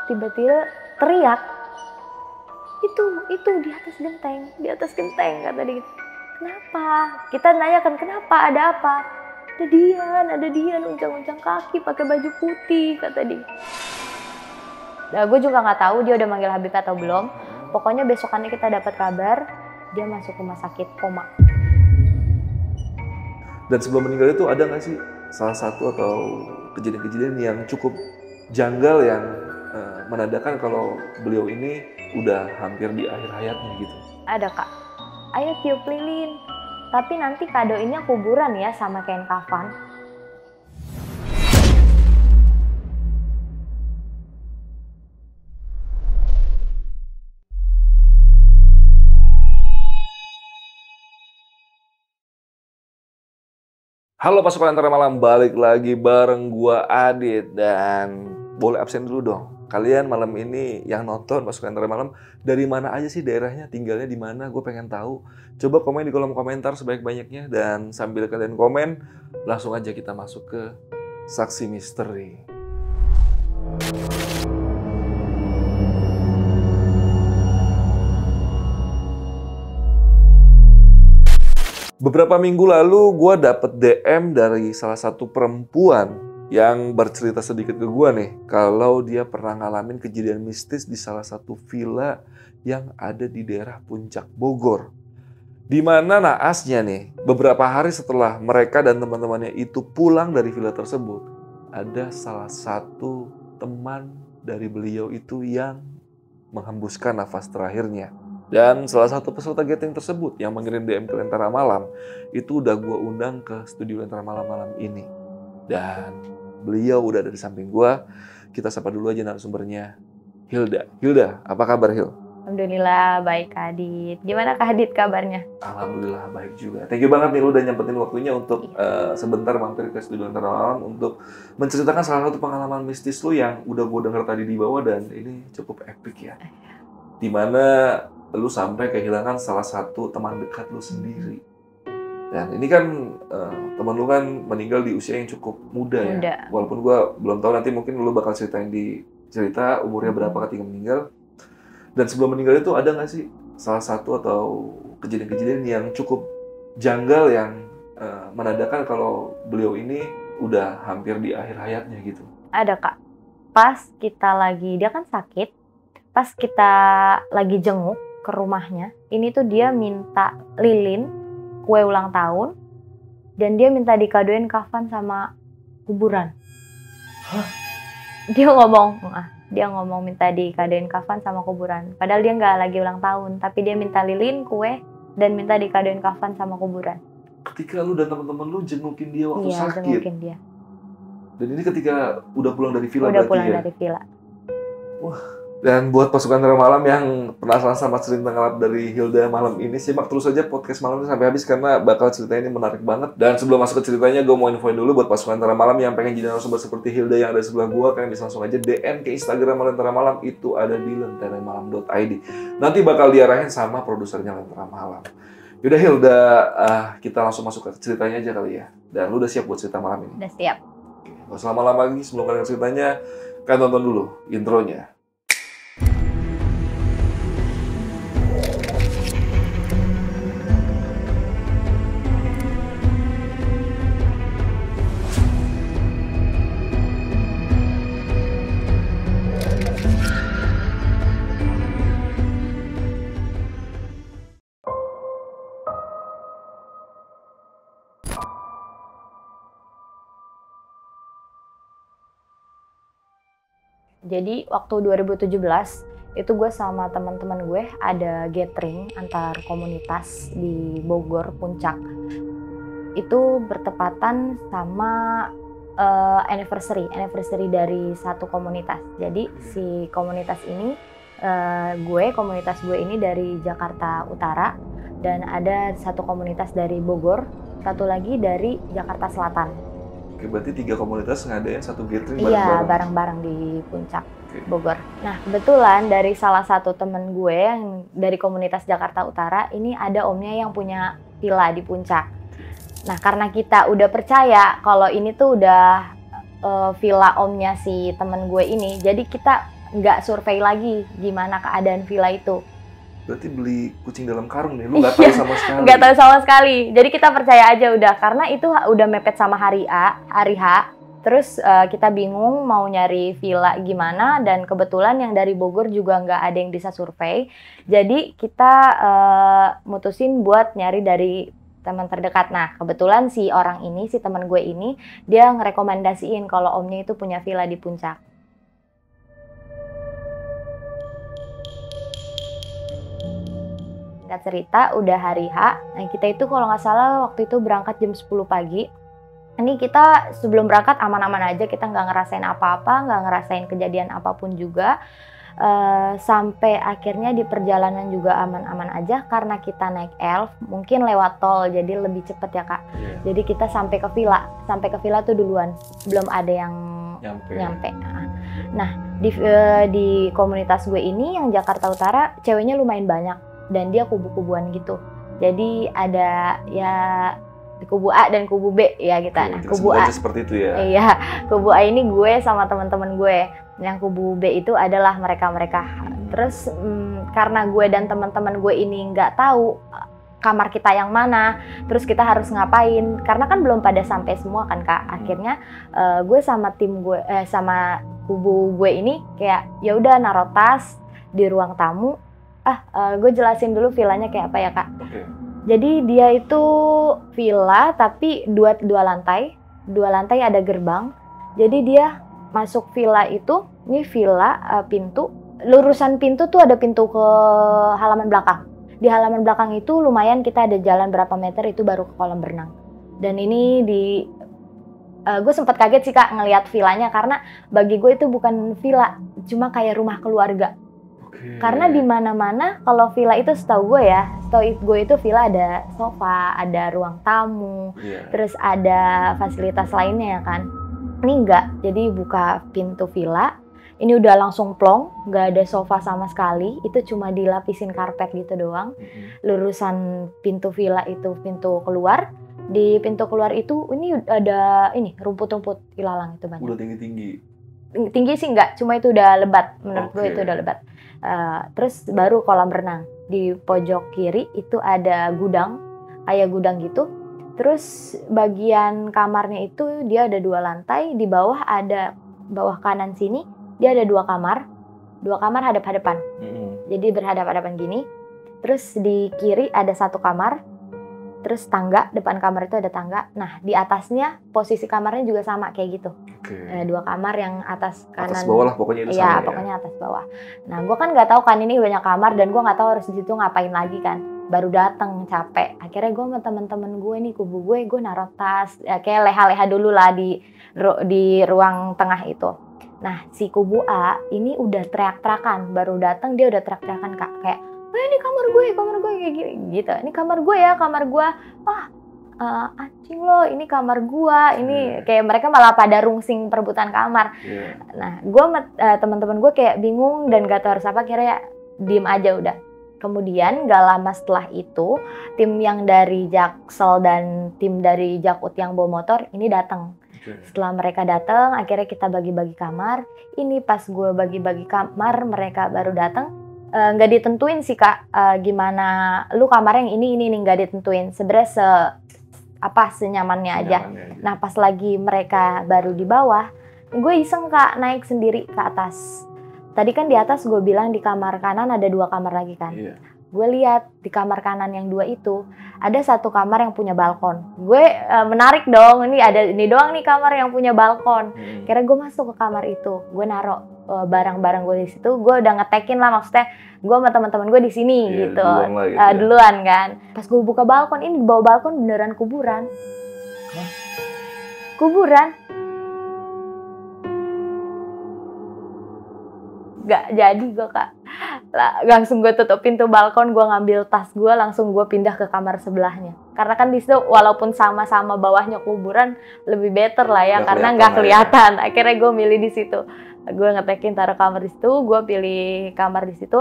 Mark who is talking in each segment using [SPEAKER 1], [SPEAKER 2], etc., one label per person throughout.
[SPEAKER 1] tiba-tiba teriak, itu di atas genteng kata dia. Kenapa? Kita nanyakan kenapa, ada apa? Ada Dian uncang-uncang kaki pakai baju putih kata dia. Nah, gue juga nggak tahu dia udah manggil Habib atau belum. Pokoknya besokannya kita dapat kabar dia masuk rumah sakit koma.
[SPEAKER 2] Dan sebelum meninggal itu ada nggak sih salah satu atau kejadian-kejadian yang cukup janggal yang menandakan kalau beliau ini udah hampir di akhir hayatnya gitu?
[SPEAKER 1] Ada kak, ayo tiup lilin. Tapi nanti kadoinnya kuburan ya sama kain kafan.
[SPEAKER 2] Halo pasukan Lentera Malam, balik lagi bareng gua Adit. Dan boleh absen dulu dong. Kalian malam ini yang nonton pasukan Lentera Malam, dari mana aja sih daerahnya, tinggalnya di mana? Gue pengen tahu. Coba komen di kolom komentar sebanyak-banyaknya. Dan sambil kalian komen, langsung aja kita masuk ke saksi misteri. Beberapa minggu lalu gue dapet DM dari salah satu perempuan yang bercerita sedikit ke gue nih, kalau dia pernah ngalamin kejadian mistis di salah satu villa yang ada di daerah Puncak Bogor. Dimana naasnya nih, beberapa hari setelah mereka dan teman-temannya itu pulang dari villa tersebut, ada salah satu teman dari beliau itu yang menghembuskan nafas terakhirnya. Dan salah satu peserta gathering tersebut yang mengirim DM ke Lentera Malam itu udah gue undang ke studio Lentera Malam ini. Dan beliau udah ada di samping gue. Kita sapa dulu aja narasumbernya, Hilda. Hilda, apa kabar Hil?
[SPEAKER 1] Alhamdulillah baik Kak Adit. Gimana Kak Adit kabarnya?
[SPEAKER 2] Alhamdulillah baik juga. Thank you banget nih lu udah nyempetin waktunya untuk sebentar mampir ke studio Lentera Malam untuk menceritakan salah satu pengalaman mistis lu yang udah gue denger tadi di bawah, dan ini cukup epic ya. Dimana lu sampai kehilangan salah satu teman dekat lu sendiri. Dan ini kan teman lu kan meninggal di usia yang cukup muda ya. Walaupun gua belum tahu nanti mungkin lu bakal ceritain di cerita umurnya berapa ketika meninggal. Dan sebelum meninggal itu ada nggak sih salah satu atau kejadian-kejadian yang cukup janggal yang menandakan kalau beliau ini udah hampir di akhir hayatnya gitu?
[SPEAKER 1] Ada Kak. Pas kita lagi, dia kan sakit. Pas kita lagi jenguk ke rumahnya, ini tuh dia minta lilin, kue ulang tahun, dan dia minta dikadoin kafan sama kuburan.
[SPEAKER 2] Hah?
[SPEAKER 1] Dia ngomong minta dikadoin kafan sama kuburan. Padahal dia nggak lagi ulang tahun, tapi dia minta lilin, kue, dan minta dikadoin kafan sama kuburan.
[SPEAKER 2] Ketika lu dan teman-teman lu jengukin dia waktu sakit?
[SPEAKER 1] Iya, jengukin dia.
[SPEAKER 2] Dan ini ketika udah pulang dari villa
[SPEAKER 1] udah
[SPEAKER 2] berarti
[SPEAKER 1] pulang
[SPEAKER 2] ya?
[SPEAKER 1] Dari villa.
[SPEAKER 2] Wah. Dan buat pasukan Lentera Malam yang penasaran sama cerita ngelap dari Hilda malam ini, simak terus aja podcast malam ini sampai habis karena bakal ceritanya ini menarik banget. Dan sebelum masuk ke ceritanya, gue mau infoin dulu buat pasukan Lentera Malam yang pengen jadi narasumber seperti Hilda yang ada di sebelah gue, kalian bisa langsung aja DM ke Instagram Lentera Malam, itu ada di lenteramalam.id. Nanti bakal diarahin sama produsernya Lentera Malam. Yaudah Hilda, kita langsung masuk ke ceritanya aja kali ya. Dan lu udah siap buat cerita malam ini?
[SPEAKER 1] Udah siap.
[SPEAKER 2] Oke, gak usah lama-lama lagi, sebelum kalian ceritanya, kalian tonton dulu intronya.
[SPEAKER 1] Jadi waktu 2017 itu gue sama teman-teman gue ada gathering antar komunitas di Bogor Puncak. Itu bertepatan sama anniversary dari satu komunitas. Jadi si komunitas ini komunitas gue ini dari Jakarta Utara, dan ada satu komunitas dari Bogor, satu lagi dari Jakarta Selatan.
[SPEAKER 2] Oke, berarti 3 komunitas ngadain satu gathering
[SPEAKER 1] bareng-bareng? Iya,
[SPEAKER 2] bareng-bareng?
[SPEAKER 1] bareng-bareng di Puncak, Bogor. Nah, kebetulan dari salah satu temen gue yang dari komunitas Jakarta Utara, ini ada omnya yang punya villa di Puncak. Nah, karena kita udah percaya kalau ini tuh udah villa omnya si temen gue ini, jadi kita nggak survei lagi gimana keadaan villa itu.
[SPEAKER 2] Berarti beli kucing dalam karung nih, lu nggak tahu sama sekali.
[SPEAKER 1] Nggak tahu sama sekali. Jadi kita percaya aja udah, karena itu udah mepet sama hari H. Terus kita bingung mau nyari villa gimana, dan kebetulan yang dari Bogor juga nggak ada yang bisa survei. Jadi kita mutusin buat nyari dari teman terdekat. Nah, kebetulan si orang ini, si teman gue ini, dia ngerekomendasiin kalau omnya itu punya villa di Puncak. Singkat cerita, udah hari H. Nah, kita itu kalau nggak salah waktu itu berangkat jam 10 pagi. Ini kita sebelum berangkat aman-aman aja, kita nggak ngerasain apa-apa, nggak ngerasain kejadian apapun juga. Sampai akhirnya di perjalanan juga aman-aman aja karena kita naik elf, mungkin lewat tol, jadi lebih cepet ya Kak. Jadi kita sampai ke villa tuh duluan, belum ada yang nyampe. Nah, di komunitas gue ini yang Jakarta Utara, ceweknya lumayan banyak dan dia kubu-kubuan gitu. Jadi ada ya kubu A dan kubu B ya kita. Nah, kubu A
[SPEAKER 2] seperti itu ya.
[SPEAKER 1] Iya, kubu A ini gue sama teman-teman gue. Yang kubu B itu adalah mereka-mereka. Terus karena gue dan teman-teman gue ini nggak tahu kamar kita yang mana, terus kita harus ngapain? Karena kan belum pada sampai semua kan Kak. Akhirnya gue sama tim gue, sama kubu gue ini kayak ya udah naruh tas di ruang tamu. Gue jelasin dulu villanya kayak apa ya Kak.
[SPEAKER 2] Okay.
[SPEAKER 1] Jadi dia itu villa tapi dua lantai ada gerbang. Jadi dia masuk villa itu, ini villa pintu, lurusan pintu tuh ada pintu ke halaman belakang. Di halaman belakang itu lumayan kita ada jalan berapa meter itu baru ke kolam berenang. Dan ini gue sempat kaget sih Kak ngelihat villanya, karena bagi gue itu bukan villa, cuma kayak rumah keluarga. Karena di mana-mana kalau villa itu setahu gue itu villa ada sofa, ada ruang tamu, terus ada fasilitas lainnya ya kan. Ini enggak, jadi buka pintu villa, ini udah langsung plong, nggak ada sofa sama sekali, itu cuma dilapisin karpet gitu doang. Lurusan pintu villa itu pintu keluar, di pintu keluar itu ini ada rumput-rumput ilalang itu banyak.
[SPEAKER 2] Udah tinggi-tinggi?
[SPEAKER 1] Tinggi sih enggak, cuma itu udah lebat, menurut gue itu udah lebat. Terus baru kolam renang, di pojok kiri itu ada gudang, kayak gudang gitu. Terus bagian kamarnya itu dia ada 2 lantai, di bawah kanan sini dia ada 2 kamar hadap-hadapan. Jadi berhadap-hadapan gini. Terus di kiri ada 1 kamar, terus tangga, depan kamar itu ada tangga. Nah di atasnya posisi kamarnya juga sama kayak gitu. 2 kamar yang atas kanan.
[SPEAKER 2] Atas bawah lah pokoknya itu sama ya?
[SPEAKER 1] Pokoknya atas bawah. Nah gue kan nggak tahu kan ini banyak kamar, dan gue nggak tahu harus di situ ngapain lagi kan. Baru datang capek. Akhirnya gue sama teman-teman gue nih, kubu gue naruh tas, kayak leha-leha dulu lah di ruang tengah itu. Nah si kubu A ini udah teriak-teriakan, baru datang dia udah teriak-teriakan Kak, kayak ini kamar gue kayak gini gitu. Ini kamar gue. Anjing lo, ini kamar gue. Ini kayak mereka malah pada rungsing perebutan kamar. Nah, gue teman-teman gue kayak bingung dan gak tahu harus apa, kira diem aja udah. Kemudian gak lama setelah itu, tim yang dari Jaksel dan tim dari Jakut yang bawa motor ini datang. Setelah mereka datang, akhirnya kita bagi-bagi kamar. Ini pas gue bagi-bagi kamar, mereka baru datang. Nggak ditentuin sih Kak, gimana lu kamar yang ini nggak ditentuin. Sebenarnya senyamannya aja. Nah pas lagi mereka baru di bawah, gue iseng Kak naik sendiri ke atas. Tadi kan di atas gue bilang di kamar kanan ada 2 kamar lagi kan. Gue lihat di kamar kanan yang 2 itu ada 1 kamar yang punya balkon. Gue menarik dong, ini doang nih kamar yang punya balkon. Kira gue masuk ke kamar itu, gue naruh barang-barang gue di situ. Gue udah ngetekin lah, maksudnya gue sama teman-teman gue di sini gitu. Duluan kan. Pas gue buka balkon, ini di bawah balkon beneran kuburan. Kuburan. Gak jadi gue Kak. Langsung gue tutup pintu balkon, gue ngambil tas gue, langsung gue pindah ke kamar sebelahnya. Karena kan di situ walaupun sama-sama bawahnya kuburan, lebih better lah ya, karena nggak kelihatan. Akhirnya gue milih di situ. Gue ngetekin taruh kamar di situ, gue pilih kamar di situ.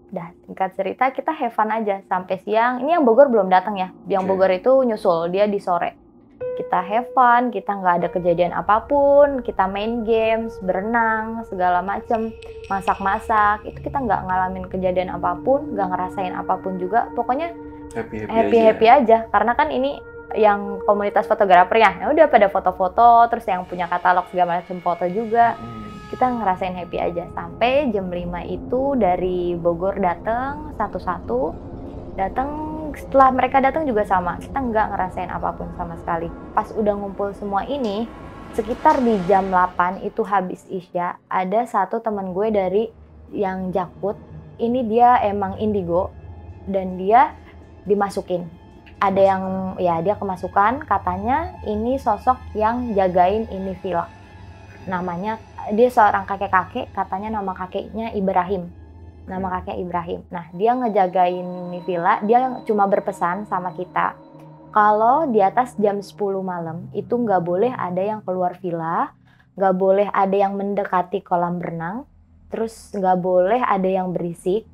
[SPEAKER 1] Dah, singkat cerita kita have fun aja sampai siang. Ini yang Bogor belum datang ya. Yang Bogor itu nyusul, dia di sore. kita have fun, kita nggak ada kejadian apapun, kita main games, berenang, segala macem, masak-masak, itu kita nggak ngalamin kejadian apapun, nggak ngerasain apapun juga, pokoknya happy aja. Karena kan ini yang komunitas fotografer ya udah pada foto-foto, terus yang punya katalog segala macam foto juga, kita ngerasain happy aja. Sampai jam 5 itu dari Bogor datang satu-satu, setelah mereka datang juga sama, kita nggak ngerasain apapun sama sekali. Pas udah ngumpul semua ini, sekitar di jam 8 itu habis isya, ada satu teman gue dari yang Jakut, ini dia emang indigo, dan dia dimasukin. Ada yang, ya dia kemasukan, katanya ini sosok yang jagain ini villa. Namanya, dia seorang kakek-kakek, katanya nama kakeknya Ibrahim. Nama kakek Ibrahim. Nah, dia ngejagain ini villa, dia cuma berpesan sama kita, kalau di atas jam 10 malam, itu nggak boleh ada yang keluar villa, nggak boleh ada yang mendekati kolam renang, terus nggak boleh ada yang berisik,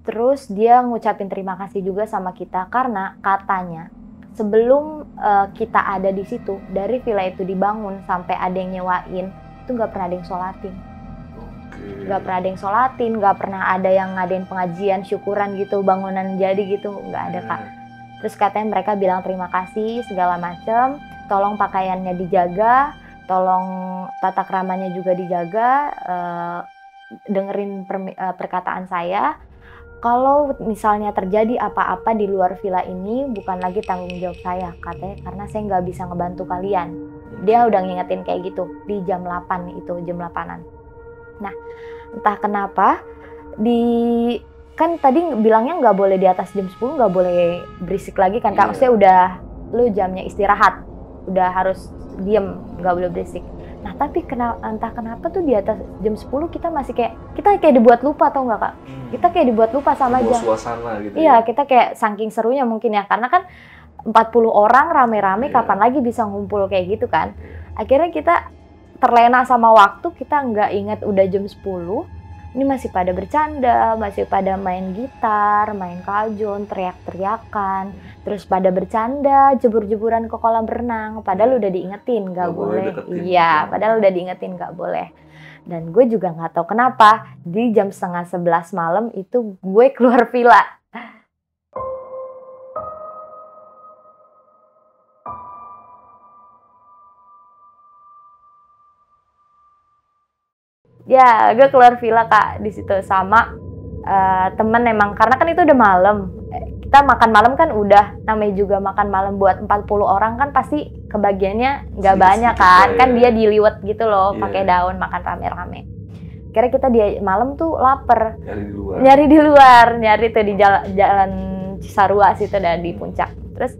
[SPEAKER 1] terus dia ngucapin terima kasih juga sama kita, karena katanya, sebelum kita ada di situ, dari villa itu dibangun sampai ada yang nyewain, itu nggak pernah ada yang sholatin. Nggak pernah ada yang sholatin, nggak pernah ada yang ngadain pengajian, syukuran gitu, bangunan jadi gitu, nggak ada Kak. Terus katanya mereka bilang terima kasih segala macem, tolong pakaiannya dijaga, tolong tata keramanya juga dijaga, dengerin perkataan saya. Kalau misalnya terjadi apa-apa di luar villa ini, bukan lagi tanggung jawab saya, katanya, karena saya nggak bisa ngebantu kalian. Dia udah ngingetin kayak gitu, di jam 8 itu, jam 8-an. Nah, entah kenapa, kan tadi bilangnya nggak boleh di atas jam 10, nggak boleh berisik lagi kan Kak, maksudnya udah, lu jamnya istirahat, udah harus diem, nggak boleh berisik. Nah, tapi entah kenapa tuh di atas jam 10 kita masih kita kayak dibuat lupa, tau nggak Kak? Kita kayak dibuat lupa sama jam.
[SPEAKER 2] Suasana gitu.
[SPEAKER 1] Iya, kita kayak saking serunya mungkin ya, karena kan 40 orang rame-rame, kapan lagi bisa ngumpul kayak gitu kan. Akhirnya kita terlena sama waktu, kita nggak ingat udah jam 10, ini masih pada bercanda, masih pada main gitar, main kaljon, teriak-teriakan, terus pada bercanda, jebur-jeburan ke kolam renang, padahal udah diingetin nggak boleh. Iya, padahal udah diingetin nggak boleh. Dan gue juga nggak tahu kenapa, di jam 10:30 malam itu gue keluar villa. Ya, gue keluar villa Kak di situ sama temen emang, karena kan itu udah malam. Kita makan malam kan udah, namanya juga makan malam buat 40 orang kan pasti kebagiannya nggak banyak kan. Kan dia diliwet gitu loh, pakai daun, makan rame-rame. Kira kita di malam tuh lapar. Nyari di luar, nyari tuh di jalan Cisarua situ, dan di puncak. Terus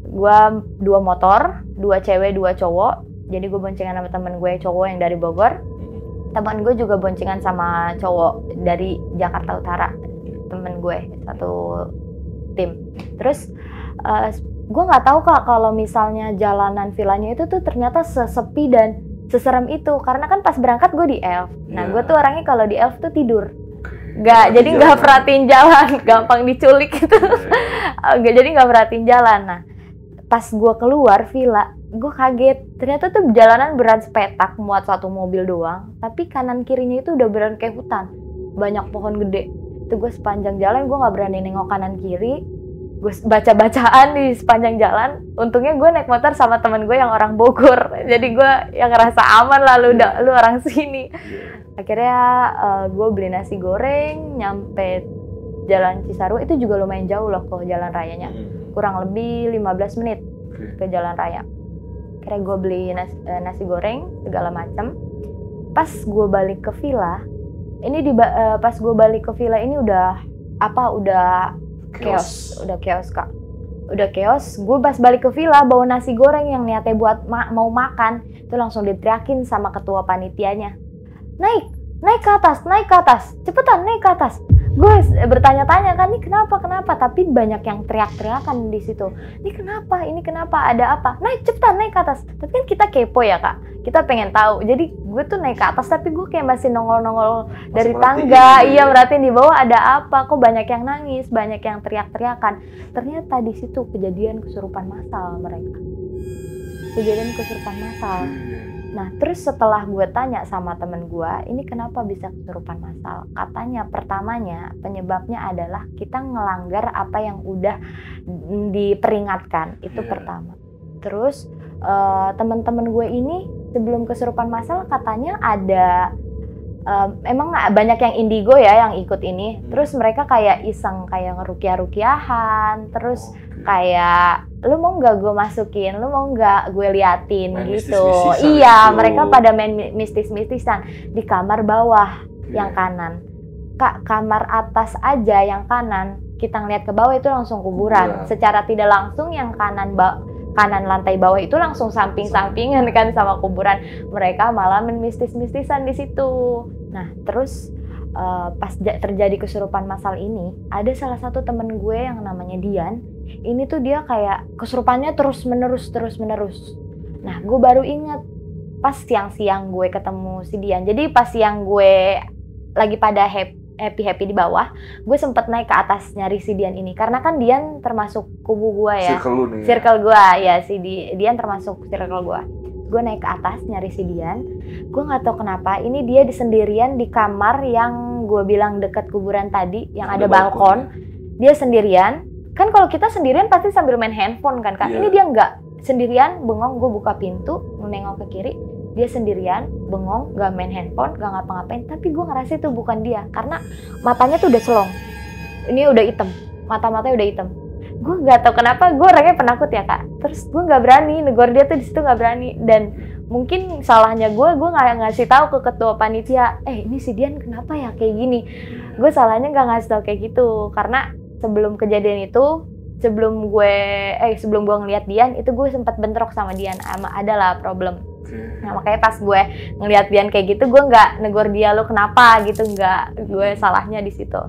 [SPEAKER 1] gue 2 motor, 2 cewek, 2 cowok. Jadi gue boncengan sama temen gue cowok yang dari Bogor. Teman gue juga boncengan sama cowok dari Jakarta Utara, temen gue satu tim. Terus gue nggak tahu Kak kalau misalnya jalanan villanya itu tuh ternyata sesepi dan seserem itu, karena kan pas berangkat gue di Elf. Nah gue tuh orangnya kalau di Elf tuh tidur, jadi nggak perhatiin jalan, gampang diculik gitu. Jadi nggak perhatiin jalan. Nah pas gue keluar villa, gue kaget, ternyata tuh jalanan beran sepetak muat 1 mobil doang, tapi kanan kirinya itu udah beran kayak hutan, banyak pohon gede. Itu gue sepanjang jalan gue nggak berani nengok kanan kiri, gue baca-bacaan di sepanjang jalan. Untungnya gue naik motor sama teman gue yang orang Bogor, jadi gue yang ngerasa aman lah, lu orang sini. Akhirnya gue beli nasi goreng, nyampe jalan Cisarua, itu juga lumayan jauh loh ke jalan rayanya, kurang lebih 15 menit ke jalan raya. Akhirnya gue beli nasi goreng segala macam. Pas gue balik ke villa, pas gue balik ke villa ini udah chaos, udah chaos Kak. Udah chaos. Gue pas balik ke villa bawa nasi goreng yang niatnya buat mau makan, itu langsung diteriakin sama ketua panitianya. Naik ke atas, cepetan naik ke atas. Gue bertanya-tanya kan, ini kenapa, tapi banyak yang teriak-teriakan di situ. Ini kenapa, ada apa? Naik, cepetan naik ke atas. Tapi kan kita kepo ya Kak, kita pengen tahu. Jadi gue tuh naik ke atas, tapi gue kayak masih nongol-nongol dari tangga. Iya, merhatiin di bawah ada apa, kok banyak yang nangis, banyak yang teriak-teriakan. Ternyata di situ kejadian kesurupan massal mereka. kejadian kesurupan massal. Nah, terus setelah gue tanya sama temen gue, ini kenapa bisa kesurupan massal? Katanya pertamanya penyebabnya adalah kita ngelanggar apa yang udah diperingatkan, itu pertama. Terus teman-teman gue ini sebelum kesurupan massal katanya ada emang banyak yang indigo ya yang ikut ini. Terus mereka kayak iseng kayak ngerukiah-rukiahan, terus kayak lu mau nggak gue masukin, lu mau nggak gue liatin
[SPEAKER 2] main
[SPEAKER 1] gitu.
[SPEAKER 2] itu.
[SPEAKER 1] Iya, mereka pada main mistis-mistisan di kamar bawah yang kanan. Kak, kamar atas aja yang kanan, kita ngeliat ke bawah itu langsung kuburan. Secara tidak langsung yang kanan lantai bawah itu langsung samping-sampingan kan sama kuburan. Mereka malah mistis-mistisan di situ. Nah, terus pas terjadi kesurupan massal ini, ada salah satu temen gue yang namanya Dian. Ini tuh dia kayak kesurupannya terus menerus. Nah, gue baru inget pas siang-siang gue ketemu si Dian. Jadi pas siang gue lagi pada happy di bawah, gue sempet naik ke atas nyari si Dian ini. Karena kan Dian termasuk kubu gue ya.
[SPEAKER 2] Circle lu nih.
[SPEAKER 1] Circle gue ya, si Dian termasuk circle gue. Gue naik ke atas nyari si Dian. Gue nggak tahu kenapa ini dia sendirian di kamar yang gue bilang dekat kuburan tadi, yang ada balkon. Dia sendirian. Kan kalau kita sendirian pasti sambil main handphone kan Kak. Ini dia nggak, sendirian bengong. Gue buka pintu, nengok ke kiri. Dia sendirian, bengong, gak main handphone, gak ngapa-ngapain. Tapi gue ngerasa itu bukan dia, karena matanya tuh udah selong. Ini udah hitam, mata-matanya udah hitam. Gue gak tahu kenapa, gue orangnya penakut ya Kak. Terus gue gak berani, negor dia tuh di situ gak berani. Dan mungkin salahnya gue gak ngasih tahu ke ketua panitia, ini si Dian kenapa ya kayak gini. Gue salahnya gak ngasih tahu kayak gitu, karena sebelum kejadian itu, sebelum gue ngeliat Dian, itu gue sempat bentrok sama Dian, adalah problem. Nah, makanya pas gue ngeliat Dian kayak gitu, gue nggak negor dia, lo kenapa gitu, nggak, gue salahnya di situ.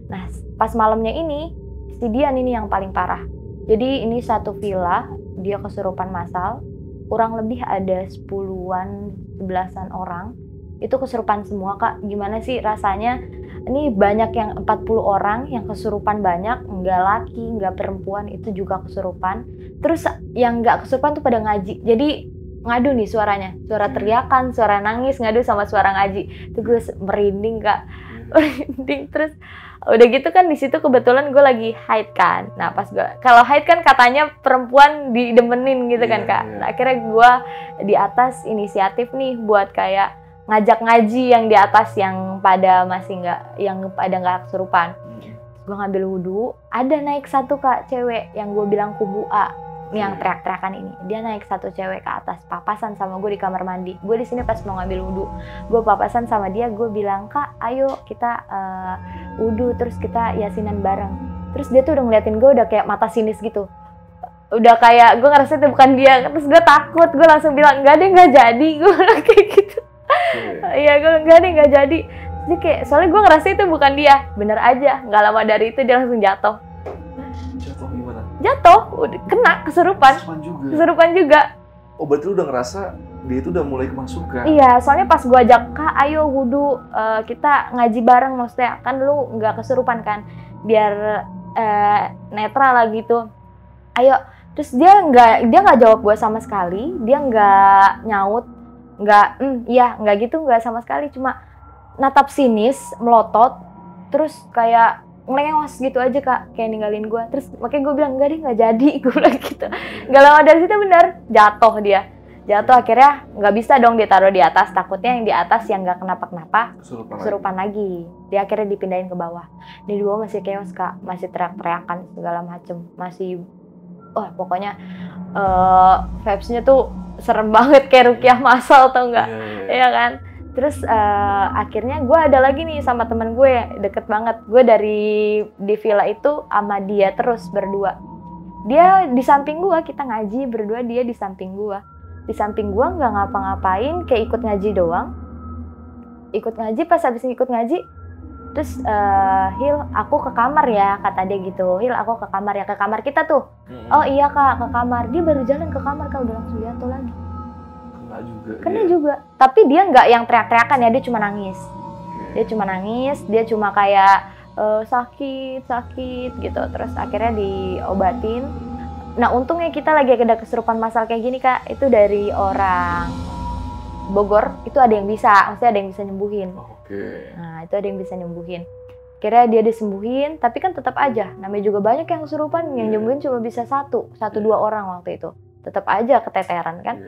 [SPEAKER 1] Nah, pas malamnya ini, si Dian ini yang paling parah. Jadi ini satu villa, dia kesurupan massal, kurang lebih ada 10-an, 11-an orang, itu kesurupan semua Kak. Gimana sih rasanya? Ini banyak yang 40 orang yang kesurupan banyak, nggak laki, nggak perempuan, itu juga kesurupan. Terus yang nggak kesurupan tuh pada ngaji, jadi ngadu nih suaranya, suara teriakan, suara nangis, ngadu sama suara ngaji. Itu gue merinding Kak, merinding. Terus udah gitu kan di situ kebetulan gue lagi haid kan. Nah pas gue, kalau haid kan katanya perempuan didemenin gitu kan Kak. Nah, akhirnya gue di atas inisiatif nih buat kayak ngajak ngaji yang di atas, yang pada masih nggak kesurupan. Gue ngambil wudhu, ada naik satu Kak cewek yang gue bilang kubu A, yang teriak-teriakan ini. Dia naik satu cewek ke atas, papasan sama gue di kamar mandi. Gue di sini pas mau ngambil wudhu, gue papasan sama dia. Gue bilang, Kak, ayo kita wudhu, terus kita yasinan bareng. Terus dia tuh udah ngeliatin gue, udah kayak mata sinis gitu. Udah kayak gue ngerasa itu bukan dia. Terus gue takut, gue langsung bilang, enggak deh, nggak jadi. Gue bilang kayak gitu. Iya, gue enggak deh, nggak jadi. Jadi kayak, soalnya gue ngerasa itu bukan dia. Bener aja, nggak lama dari itu dia langsung jatuh. Jatuh, udah kena kesurupan juga.
[SPEAKER 2] Oh, berarti lu udah ngerasa dia itu udah mulai kemasukan? Iya,
[SPEAKER 1] soalnya pas gua ajak, Kak, ayo wudhu, kita ngaji bareng, maksudnya kan lu nggak kesurupan kan, biar netral lah gitu. Ayo, terus dia nggak jawab gua sama sekali, dia nggak nyaut, nggak gitu, nggak sama sekali, cuma natap sinis, melotot, terus kayak ngelengos gitu aja Kak, kayak ninggalin gue. Terus makanya gue bilang, enggak deh, nggak jadi. Gue bilang gitu. Gak lama dari situ bener, jatuh dia. Jatuh, akhirnya nggak bisa dong ditaruh di atas. Takutnya yang di atas yang nggak kenapa-kenapa, kesurupan lagi. Dia akhirnya dipindahin ke bawah. Di bawah masih chaos Kak, masih teriak-teriakan segala macem. Masih, pokoknya vibes-nya tuh serem banget, kayak rukiah massal tau nggak? Iya kan? Terus akhirnya gue ada lagi nih sama temen gue, deket banget. Gue di villa itu sama dia terus berdua. Dia di samping gue, kita ngaji berdua, dia di samping gue. Di samping gue nggak ngapa-ngapain, kayak ikut ngaji doang. Ikut ngaji, pas habis ikut ngaji, terus Hil, aku ke kamar ya, kata dia gitu. Hil, aku ke kamar ya, ke kamar kita tuh. Oh iya Kak, ke kamar. Dia baru jalan ke kamar Kak, udah langsung jatuh lagi. Kena juga, tapi dia nggak yang teriak-teriakan ya, dia cuma nangis. Dia cuma kayak sakit gitu. Terus akhirnya diobatin, Nah untungnya kita lagi ada kesurupan masal kayak gini Kak, itu dari orang Bogor, itu ada yang bisa, maksudnya ada yang bisa nyembuhin.
[SPEAKER 2] Oke.
[SPEAKER 1] Nah itu ada yang bisa nyembuhin. Kira dia disembuhin, tapi kan tetap aja, namanya juga banyak yang kesurupan, yang nyembuhin cuma bisa satu dua orang waktu itu. Tetap aja keteteran kan.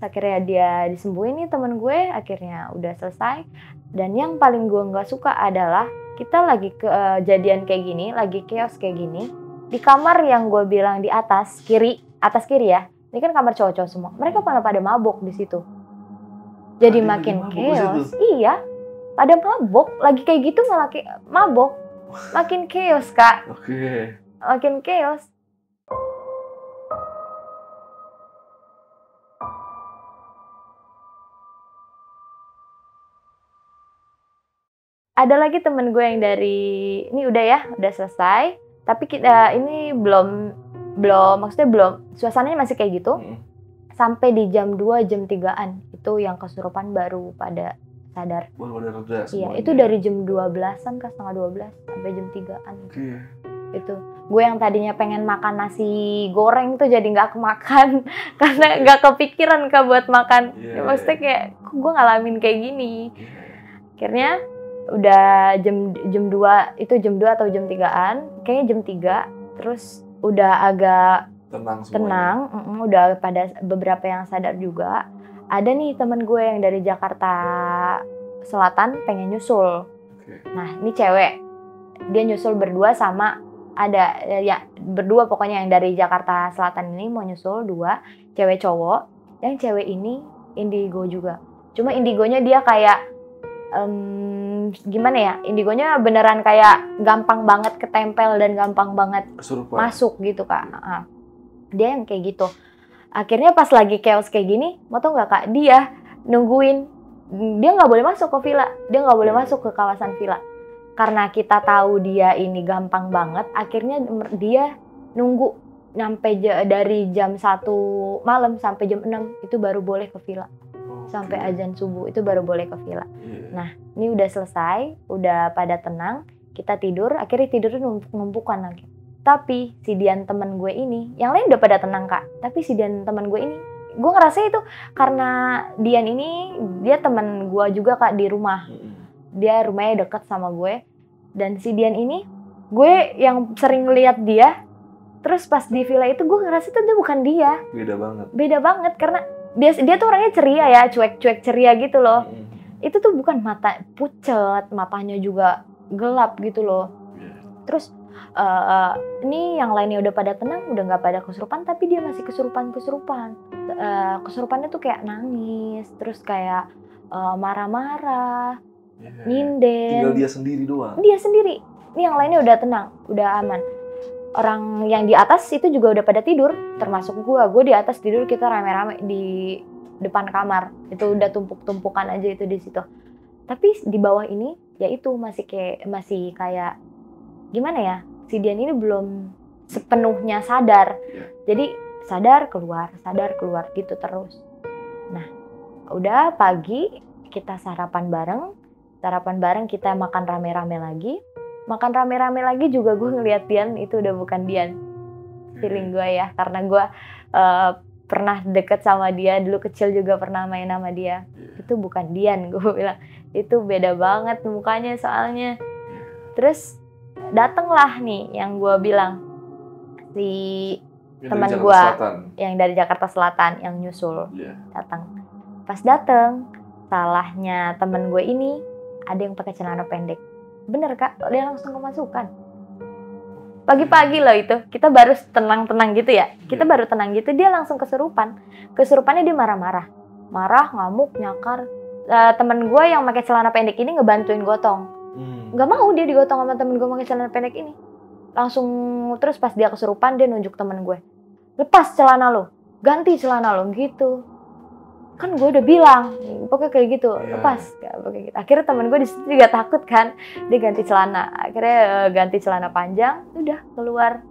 [SPEAKER 1] Akhirnya dia disembuhin nih temen gue, akhirnya udah selesai. Dan yang paling gue nggak suka adalah kita lagi kejadian kayak gini, lagi chaos kayak gini, di kamar yang gue bilang di atas kiri ya, ini kan kamar cowok-cowok semua, mereka pada mabok di situ. Jadi makin chaos. Iya, pada mabok, lagi kayak gitu malah mabok, makin chaos Kak.
[SPEAKER 2] Oke.
[SPEAKER 1] Makin chaos. Ada lagi temen gue yang dari, ini udah selesai, tapi kita ini belum maksudnya belum, suasananya masih kayak gitu. Sampai di jam 2, jam 3-an, itu yang kesurupan baru pada sadar.
[SPEAKER 2] Baru ada reda semuanya.
[SPEAKER 1] Iya, itu dari jam 12-an ke setengah 12 sampai jam 3-an.
[SPEAKER 2] Oke.
[SPEAKER 1] Itu gue yang tadinya pengen makan nasi goreng tuh jadi nggak kemakan karena nggak kepikiran Kak buat makan. Maksudnya kayak kok gue ngalamin kayak gini. Akhirnya udah jam 2, itu jam 2 atau jam 3-an, kayaknya jam 3, terus udah agak tenang, udah pada beberapa yang sadar juga. Ada nih temen gue yang dari Jakarta Selatan pengen nyusul. Nah ini cewek, dia nyusul berdua sama ada ya berdua pokoknya yang dari Jakarta Selatan ini mau nyusul 2 cewek cowok. Yang cewek ini indigo juga, cuma indigonya dia kayak gimana ya, indigonya beneran kayak gampang banget ketempel dan gampang banget kesurupan. Masuk gitu Kak. Dia yang kayak gitu. Akhirnya pas lagi chaos kayak gini, mau tau nggak Kak, dia nungguin, dia nggak boleh masuk ke villa, dia nggak boleh masuk ke kawasan villa. Karena kita tahu dia ini gampang banget, akhirnya dia nunggu sampai dari jam 1 malam sampai jam 6 itu baru boleh ke villa. Sampai azan subuh itu baru boleh ke villa. Nah ini udah selesai, udah pada tenang, kita tidur, akhirnya tidurnya numpuk-numpukan lagi. Tapi si Dian temen gue ini, yang lain udah pada tenang Kak, tapi si Dian temen gue ini, gue ngerasa itu karena Dian ini, dia temen gue juga Kak di rumah. Dia rumahnya deket sama gue, dan si Dian ini, gue yang sering lihat dia, terus pas di villa itu gue ngerasa itu dia bukan dia. Beda banget, karena dia tuh orangnya ceria ya, cuek-cuek ceria gitu loh. Itu tuh bukan mata pucet, matanya juga gelap gitu loh. Terus ini yang lainnya udah pada tenang, udah nggak pada kesurupan, tapi dia masih kesurupan. Kesurupannya tuh kayak nangis, terus kayak marah-marah, nyinden.
[SPEAKER 2] Tinggal dia sendiri doang.
[SPEAKER 1] Dia sendiri. Ini yang lainnya udah tenang, udah aman. Orang yang di atas itu juga udah pada tidur, termasuk gue di atas tidur, kita rame-rame di depan kamar. Itu udah tumpuk-tumpukan aja itu di situ. Tapi di bawah ini ya itu masih kayak gimana ya? Si Dian ini belum sepenuhnya sadar. Jadi sadar keluar gitu terus. Nah, udah pagi kita sarapan bareng, kita makan rame-rame lagi. Makan rame-rame lagi juga gue ngeliat Dian itu udah bukan Dian. Feeling gue ya, karena gue pernah deket sama dia, dulu kecil juga pernah main sama dia. Itu bukan Dian, gue bilang. Itu beda banget mukanya soalnya. Terus datenglah nih yang gue bilang, si teman gue yang dari Jakarta Selatan yang nyusul datang. Pas dateng, salahnya temen gue ini ada yang pakai celana pendek. Bener Kak, dia langsung kemasukan. Pagi-pagi loh itu, kita baru tenang-tenang gitu ya. Kita baru tenang gitu, dia langsung kesurupan. Kesurupannya dia marah-marah. Marah, ngamuk, nyakar. Temen gue yang pakai celana pendek ini ngebantuin gotong. Gak mau dia digotong sama temen gue pakai celana pendek ini. Langsung, terus pas dia kesurupan, dia nunjuk temen gue. Lepas celana lo, ganti celana lo, gitu. Kan gue udah bilang, pokoknya kayak gitu, lepas. Gitu. Akhirnya temen gue di situ juga takut kan, dia ganti celana. Akhirnya ganti celana panjang, udah keluar.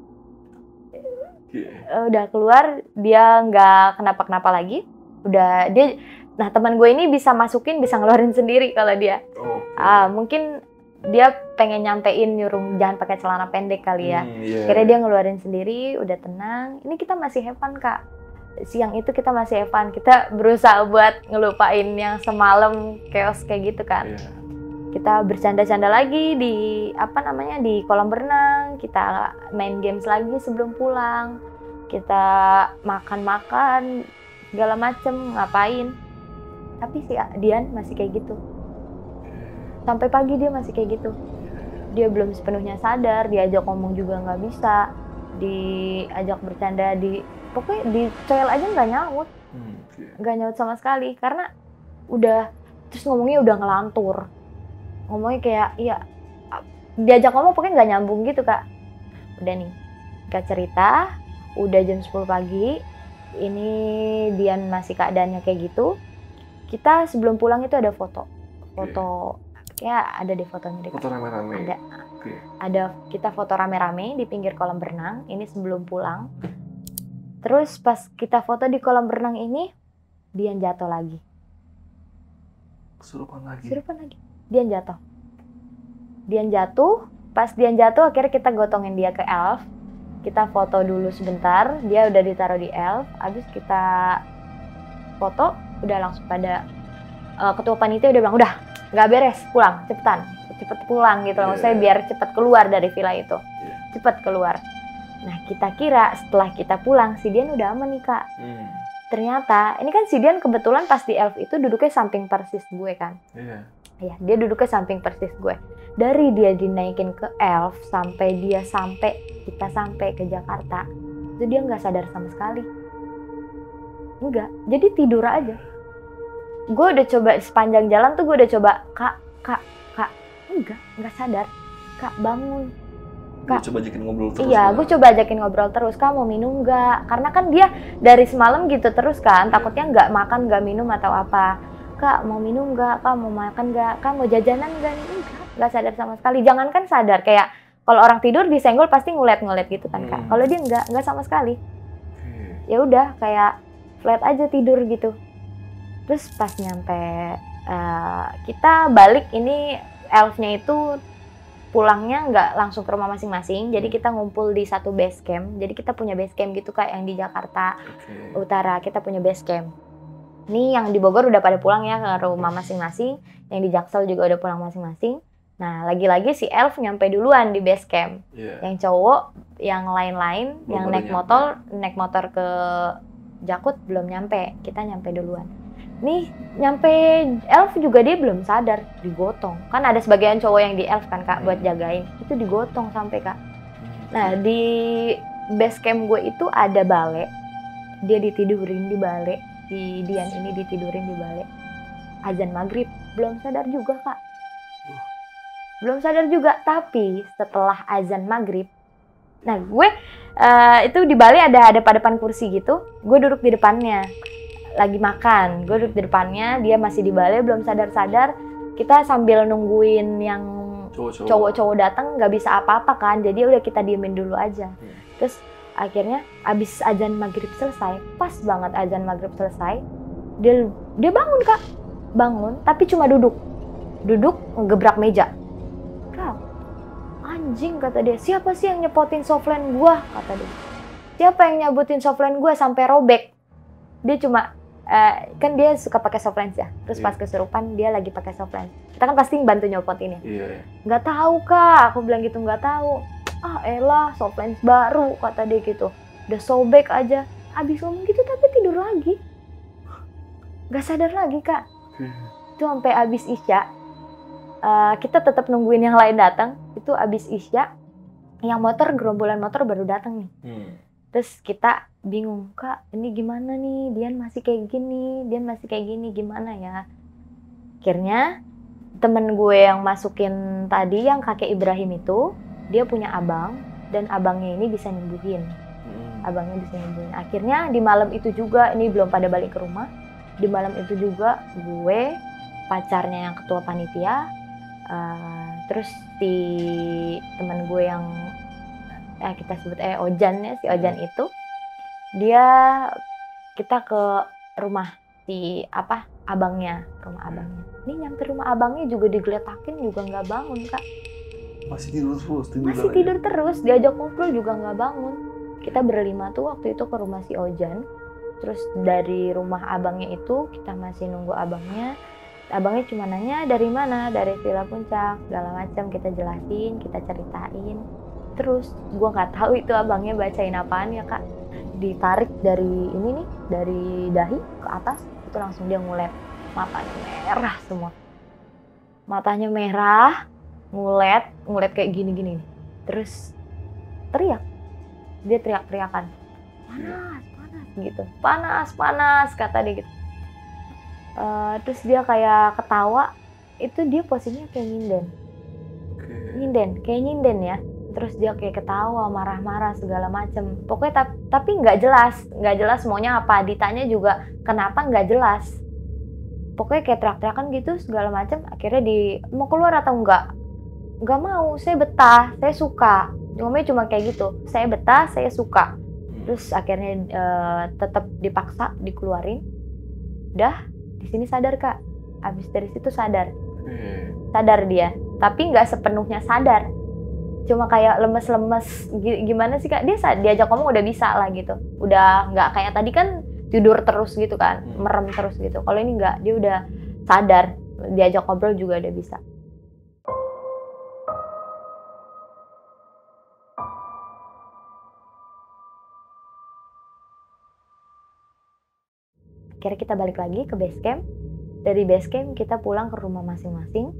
[SPEAKER 1] Udah keluar, dia nggak kenapa-kenapa lagi. Udah dia, nah teman gue ini bisa masukin, bisa ngeluarin sendiri kalau dia. Mungkin dia pengen nyampein nyuruh jangan pakai celana pendek kali ya. Akhirnya dia ngeluarin sendiri, udah tenang. Ini kita masih have fun Kak. Siang itu kita masih have fun. Kita berusaha buat ngelupain yang semalam chaos kayak gitu kan. Kita bercanda-canda lagi di di kolam renang. Kita main games lagi sebelum pulang. Kita makan-makan segala macem, ngapain. Tapi si Dian masih kayak gitu. Sampai pagi dia masih kayak gitu. Dia belum sepenuhnya sadar, diajak ngomong juga nggak bisa, diajak bercanda, pokoknya di trail aja nggak nyaut. Nggak nyaut sama sekali, karena terus ngomongnya udah ngelantur. Ngomongnya kayak, diajak ngomong pokoknya nggak nyambung gitu Kak. Udah nih, Kak cerita, udah jam 10 pagi, ini Dian masih keadaannya kayak gitu. Kita sebelum pulang itu ada foto. Ya ada deh fotonya deh.
[SPEAKER 2] Foto rame-rame.
[SPEAKER 1] Ada kita foto rame-rame di pinggir kolam berenang. Ini sebelum pulang. Terus pas kita foto di kolam berenang ini, Dian jatuh lagi.
[SPEAKER 2] Kesurupan lagi.
[SPEAKER 1] Dian jatuh. Pas Dian jatuh, akhirnya kita gotongin dia ke Elf. Kita foto dulu sebentar. Dia udah ditaruh di Elf. Abis kita foto, udah langsung pada ketua panitia udah bilang, udah nggak beres, pulang, cepet pulang gitu. Maksudnya biar cepet keluar dari villa itu, cepet keluar. Nah kita kira setelah kita pulang si Dian udah aman nih Kak. Ternyata ini kan si Dian kebetulan pas di Elf itu duduknya samping persis gue kan. Iya, dia duduknya samping persis gue. Dari dia dinaikin ke Elf sampai kita sampai ke Jakarta, itu dia nggak sadar sama sekali. Enggak, jadi tidur aja. Gue udah coba sepanjang jalan tuh gue udah coba, Kak, enggak sadar. Kak bangun. Kak,
[SPEAKER 2] coba ajakin ngobrol terus.
[SPEAKER 1] Iya, gue coba ajakin ngobrol terus. Kak mau minum nggak? Karena kan dia dari semalam gitu terus kan, takutnya nggak makan, nggak minum atau apa. Kak mau minum nggak? Kak mau makan nggak? Kak mau jajanan nggak? Nggak sadar sama sekali. Jangankan sadar, kayak kalau orang tidur disenggol pasti ngulet gitu kan Kak. Kalau dia nggak sama sekali. Ya udah kayak flat aja tidur gitu. Terus pas nyampe kita balik, ini Elfnya itu pulangnya nggak langsung ke rumah masing-masing, jadi kita ngumpul di satu base camp. Jadi kita punya base camp gitu kayak yang di Jakarta Utara, kita punya base camp. Ini yang di Bogor udah pada pulang ya ke rumah masing-masing, yang di Jaksel juga udah pulang masing-masing. Nah lagi-lagi si Elf nyampe duluan di base camp. Yang cowok, yang lain-lain, yang naik motor ke Jakut belum nyampe, kita nyampe duluan. Nih nyampe Elf juga dia belum sadar, digotong. Kan ada sebagian cowok yang di Elf kan Kak buat jagain, itu digotong sampai Kak. Nah di base camp gue itu ada bale, dia ditidurin di bale, si Dian ini ditidurin di bale. Azan maghrib, belum sadar juga Kak. Belum sadar juga, tapi setelah azan maghrib, nah gue itu di bale ada depan kursi gitu, gue duduk di depannya. Lagi makan, gue duduk di depannya, dia masih di bale belum sadar-sadar. Kita sambil nungguin yang cowok-cowok datang, nggak bisa apa-apa kan, jadi udah kita diemin dulu aja. Terus akhirnya abis azan maghrib selesai, pas banget azan maghrib selesai, dia bangun Kak, bangun tapi cuma duduk ngegebrak meja. Kak, anjing kata dia, siapa sih yang nyepotin softline gua, kata dia. Siapa yang nyabutin softline gua sampai robek? Dia cuma kan dia suka pakai softline ya. Terus pas kesurupan dia lagi pakai softline. Kita kan pasti bantu nyopotin ya. Nggak tahu Kak, aku bilang gitu, nggak tahu. Ah elah, softline baru kata dia gitu. Udah sobek aja. Abis ngomong gitu tapi tidur lagi. Nggak sadar lagi Kak. Itu sampai abis Isya. Kita tetap nungguin yang lain datang. Itu abis Isya. Yang gerombolan motor baru datang nih. Terus kita bingung, Kak, ini gimana nih? Dian masih kayak gini, gimana ya? Akhirnya temen gue yang masukin tadi, yang kakek Ibrahim itu, dia punya abang, dan abangnya ini bisa nyembuhin. Akhirnya di malam itu juga, ini belum pada balik ke rumah, di malam itu juga gue, pacarnya yang ketua panitia, terus si temen gue yang kita sebut Ojan ya, si Ojan itu kita ke rumah si rumah abangnya. Ini nyampe rumah abangnya juga digeletakin juga nggak bangun Kak.
[SPEAKER 2] Masih tidur terus?
[SPEAKER 1] Masih tidur terus, diajak ngobrol juga nggak bangun. Kita berlima tuh waktu itu ke rumah si Ojan. Terus dari rumah abangnya itu kita masih nunggu abangnya. Abangnya cuma nanya dari mana, dari Villa Puncak, segala macam kita jelasin, kita ceritain. Terus gue nggak tahu itu abangnya bacain apaan ya Kak. Ditarik dari ini nih, dari dahi ke atas, itu langsung dia ngulet. Matanya merah semua. Matanya merah, ngulet kayak gini-gini. Terus teriak. Dia teriak-teriakan. Panas gitu. Panas kata dia gitu. Terus dia kayak ketawa. Itu dia posisinya kayak nyinden ya. Terus dia kayak ketawa, marah-marah segala macem. Pokoknya tapi nggak jelas maunya apa. Ditanya juga kenapa nggak jelas. Pokoknya kayak teriak-teriakan gitu segala macem. Akhirnya mau keluar atau enggak? Nggak mau, saya betah, saya suka. Ngomongnya cuma kayak gitu, saya betah, saya suka. Terus akhirnya tetap dipaksa dikeluarin. Udah di sini sadar Kak. Abis dari situ sadar dia, tapi nggak sepenuhnya sadar. Cuma kayak lemes-lemes gimana sih Kak? Dia diajak ngomong udah bisa lah gitu. Udah nggak kayak tadi kan tidur terus gitu kan, merem terus gitu. Kalau ini nggak, dia udah sadar. Diajak ngobrol juga udah bisa. Akhirnya kita balik lagi ke base camp. Dari base camp kita pulang ke rumah masing-masing.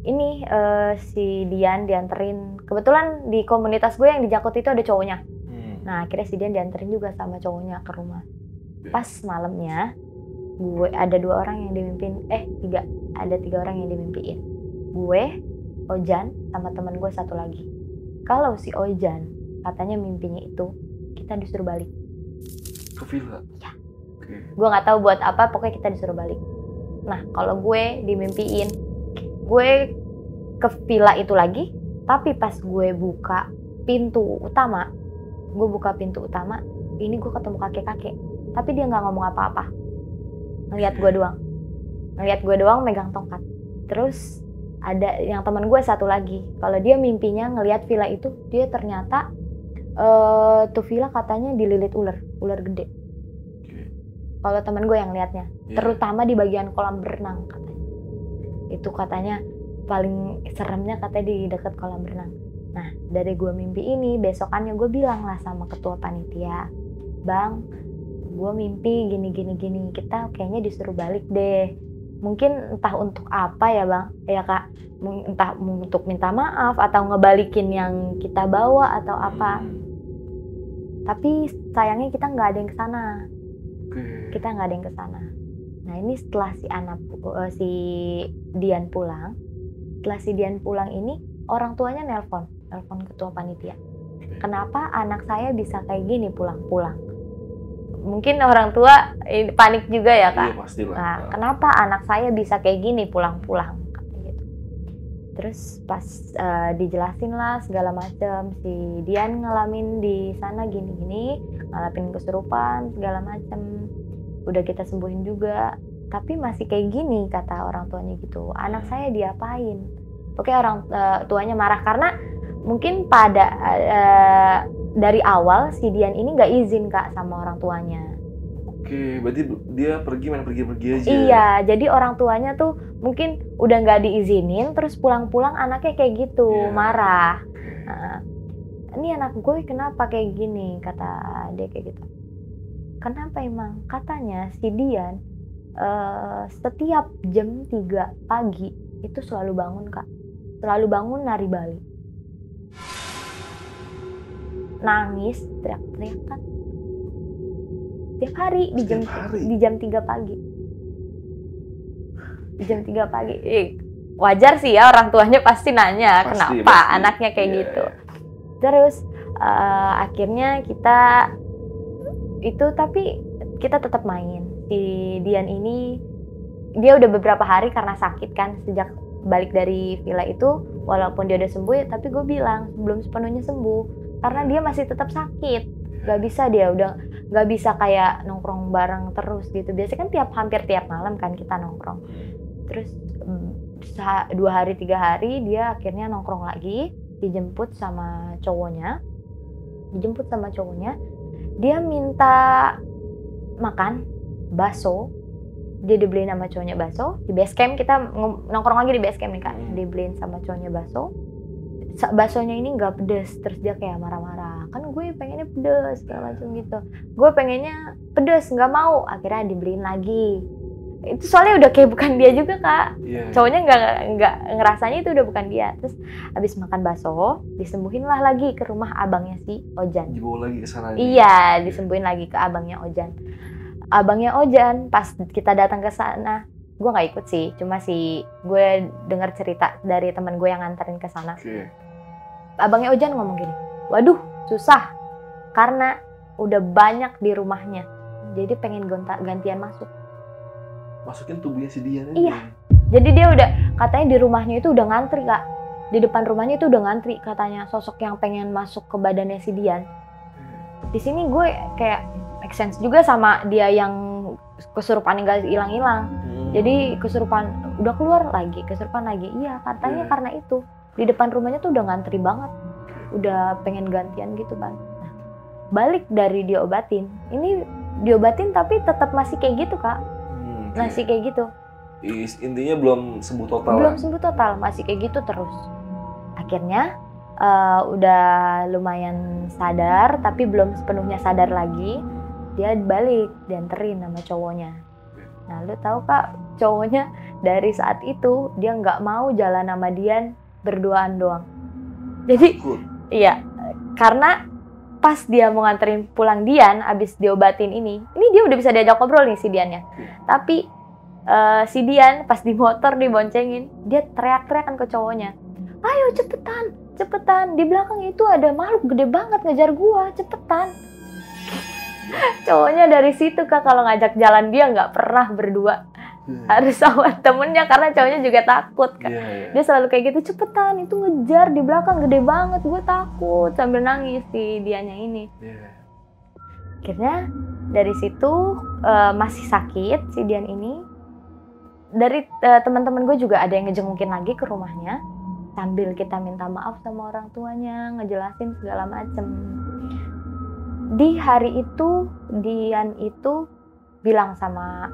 [SPEAKER 1] Ini si Dian dianterin. Kebetulan di komunitas gue yang di Jakut itu ada cowoknya. Nah akhirnya si Dian dianterin juga sama cowoknya ke rumah. Pas malamnya gue ada 2 orang yang dimimpin. Ada 3 orang yang dimimpiin. Gue, Ojan, sama teman gue 1 lagi. Kalau si Ojan katanya mimpinya itu kita disuruh balik
[SPEAKER 2] ke villa.
[SPEAKER 1] Ya. Gue nggak tahu buat apa, pokoknya kita disuruh balik. Nah kalau gue dimimpiin gue ke villa itu lagi, tapi pas gue buka pintu utama, ini gue ketemu kakek-kakek, tapi dia nggak ngomong apa-apa, ngeliat gue doang megang tongkat. Terus ada yang teman gue 1 lagi, kalau dia mimpinya ngeliat villa itu, dia ternyata tuh villa katanya dililit ular gede. Kalau teman gue yang liatnya, terutama di bagian kolam berenang katanya. Itu katanya paling seremnya katanya di dekat kolam berenang. Nah dari gue mimpi ini, besokannya gue bilang lah sama ketua panitia, Bang, gue mimpi gini, kita kayaknya disuruh balik deh. Mungkin entah untuk apa ya Bang, ya Kak, entah untuk minta maaf atau ngebalikin yang kita bawa atau apa. Tapi sayangnya kita nggak ada yang kesana. Nah ini setelah si Dian pulang, ini orang tuanya nelpon ketua panitia. Kenapa anak saya bisa kayak gini pulang-pulang? Mungkin orang tua panik juga ya Kak.
[SPEAKER 2] Iya pastilah.
[SPEAKER 1] Nah kenapa anak saya bisa kayak gini pulang-pulang? Gitu. Terus pas dijelasin lah segala macam, si Dian ngalamin di sana gini-gini, ngalamin kesurupan segala macam. Udah kita sembuhin juga, tapi masih kayak gini kata orang tuanya gitu. Anak saya diapain? Oke, orang tuanya marah karena mungkin pada dari awal si Dian ini nggak izin Kak sama orang tuanya.
[SPEAKER 2] Oke, berarti dia main pergi aja.
[SPEAKER 1] Iya, jadi orang tuanya tuh mungkin udah nggak diizinin, terus pulang-pulang anaknya kayak gitu, marah. Nah, ini anak gue kenapa kayak gini, kata dia kayak gitu. Kenapa emang? Katanya si Dian setiap jam 3 pagi itu selalu bangun Kak. Selalu bangun nari Bali. Nangis, teriak-teriakan. Tiap hari di jam 3 pagi. Di jam 3 pagi. Wajar sih ya orang tuanya pasti nanya kenapa anaknya kayak gitu. Terus akhirnya kita tapi kita tetap main. Si Dian ini dia udah beberapa hari karena sakit kan sejak balik dari villa itu, walaupun dia udah sembuh ya, tapi gue bilang belum sepenuhnya sembuh karena dia masih tetap sakit. Gak bisa, dia udah gak bisa kayak nongkrong bareng terus gitu. Biasanya kan hampir tiap malam kan kita nongkrong. Terus 2 hari 3 hari dia akhirnya nongkrong lagi, dijemput sama cowoknya. Dia minta makan bakso. Dia dibeliin sama cowoknya bakso di base camp. Kita nongkrong lagi di base camp nih Kak. Dibeliin sama cowoknya bakso. Baksonya ini nggak pedes, terus dia kayak marah-marah, kan gue pengennya pedes segala macam gitu, gue pengennya pedes nggak mau, akhirnya dibeliin lagi. Itu soalnya udah kayak bukan dia juga Kak. Cowoknya nggak ngerasanya itu udah bukan dia. Terus habis makan bakso disembuhin lah lagi ke rumah abangnya si Ojan.
[SPEAKER 2] Dibawa lagi ke sana.
[SPEAKER 1] Iya, disembuhin lagi ke abangnya Ojan. Pas kita datang ke sana, gue nggak ikut sih, cuma sih gue dengar cerita dari teman gue yang nganterin ke sana. Abangnya Ojan ngomong gini, waduh susah karena udah banyak di rumahnya, jadi pengen gantian masukin
[SPEAKER 2] tubuhnya si Dian.
[SPEAKER 1] Iya, jadi dia udah katanya di rumahnya itu udah ngantri Kak, di depan rumahnya itu udah ngantri katanya sosok yang pengen masuk ke badannya si Dian. Di sini gue kayak make sense juga sama dia yang kesurupan nggak hilang-hilang. Jadi kesurupan udah keluar lagi, kesurupan lagi. Iya, katanya karena itu di depan rumahnya tuh udah ngantri banget, udah pengen gantian gitu kan. Nah, balik dari diobatin, ini diobatin tapi tetap masih kayak gitu Kak. Masih kayak gitu.
[SPEAKER 2] Intinya belum sembuh total.
[SPEAKER 1] Sembuh total, masih kayak gitu terus. Akhirnya udah lumayan sadar, tapi belum sepenuhnya sadar lagi. Dia balik, dianterin sama cowoknya. Nah, lu tahu Kak, cowoknya dari saat itu dia nggak mau jalan sama Dian berduaan doang. Jadi, iya, karena pas dia mau nganterin pulang Dian, abis diobatin ini dia udah bisa diajak ngobrol nih si Diannya. Tapi si Dian pas di motor diboncengin, dia teriak-teriakan ke cowoknya, ayo cepetan, di belakang itu ada makhluk gede banget ngejar gua, cepetan. Cowoknya dari situ Kak, kalau ngajak jalan dia nggak pernah berdua, harus sama temennya karena cowoknya juga takut Kak. Dia selalu kayak gitu, cepetan itu ngejar di belakang gede banget, gue takut, sambil nangis si Dianya ini. Akhirnya dari situ masih sakit si Dian ini. Dari teman-teman gue juga ada yang ngejengukin lagi ke rumahnya sambil kita minta maaf sama orang tuanya, ngejelasin segala macem. Di hari itu Dian itu bilang sama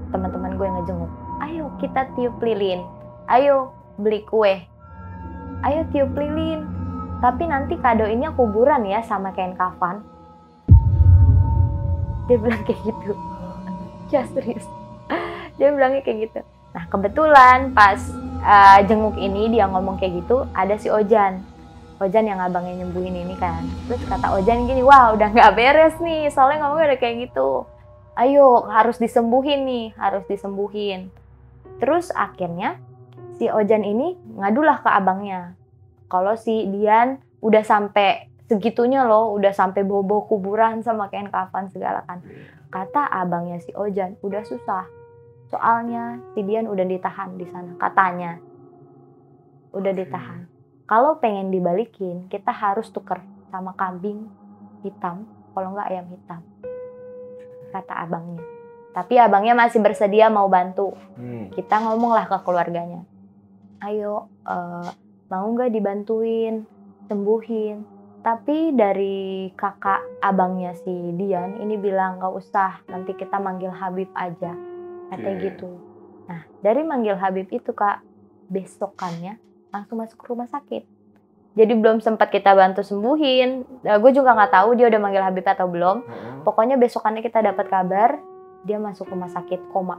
[SPEAKER 1] teman-teman gue yang ngejenguk, ayo kita tiup lilin, ayo beli kue, ayo tiup lilin, tapi nanti kadoinnya kuburan ya sama kain kafan. Dia bilang kayak gitu. Ya serius, dia bilangnya kayak gitu. Nah kebetulan pas jenguk ini dia ngomong kayak gitu, ada si Ojan yang abangnya nyembuhin ini kan. Terus kata Ojan gini, wah udah gak beres nih, soalnya ngomongnya udah kayak gitu, ayo harus disembuhin nih, harus disembuhin. Terus akhirnya si Ojan ini ngadulah ke abangnya, kalau si Dian udah sampai segitunya loh, udah sampai bobo kuburan sama kain kafan segala kan. Kata abangnya si Ojan, udah susah, soalnya si Dian udah ditahan di sana, katanya udah ditahan. Kalau pengen dibalikin, kita harus tuker sama kambing hitam, kalau nggak ayam hitam, kata abangnya. Tapi abangnya masih bersedia mau bantu. Kita ngomonglah ke keluarganya, ayo mau nggak dibantuin sembuhin. Tapi dari kakak abangnya si Dian ini bilang nggak usah, nanti kita manggil Habib aja, katanya gitu. Nah dari manggil Habib itu Kak, besokannya langsung masuk ke rumah sakit. Jadi belum sempat kita bantu sembuhin. Gue juga nggak tahu dia udah manggil Habib atau belum. Pokoknya besokannya kita dapat kabar dia masuk rumah sakit koma.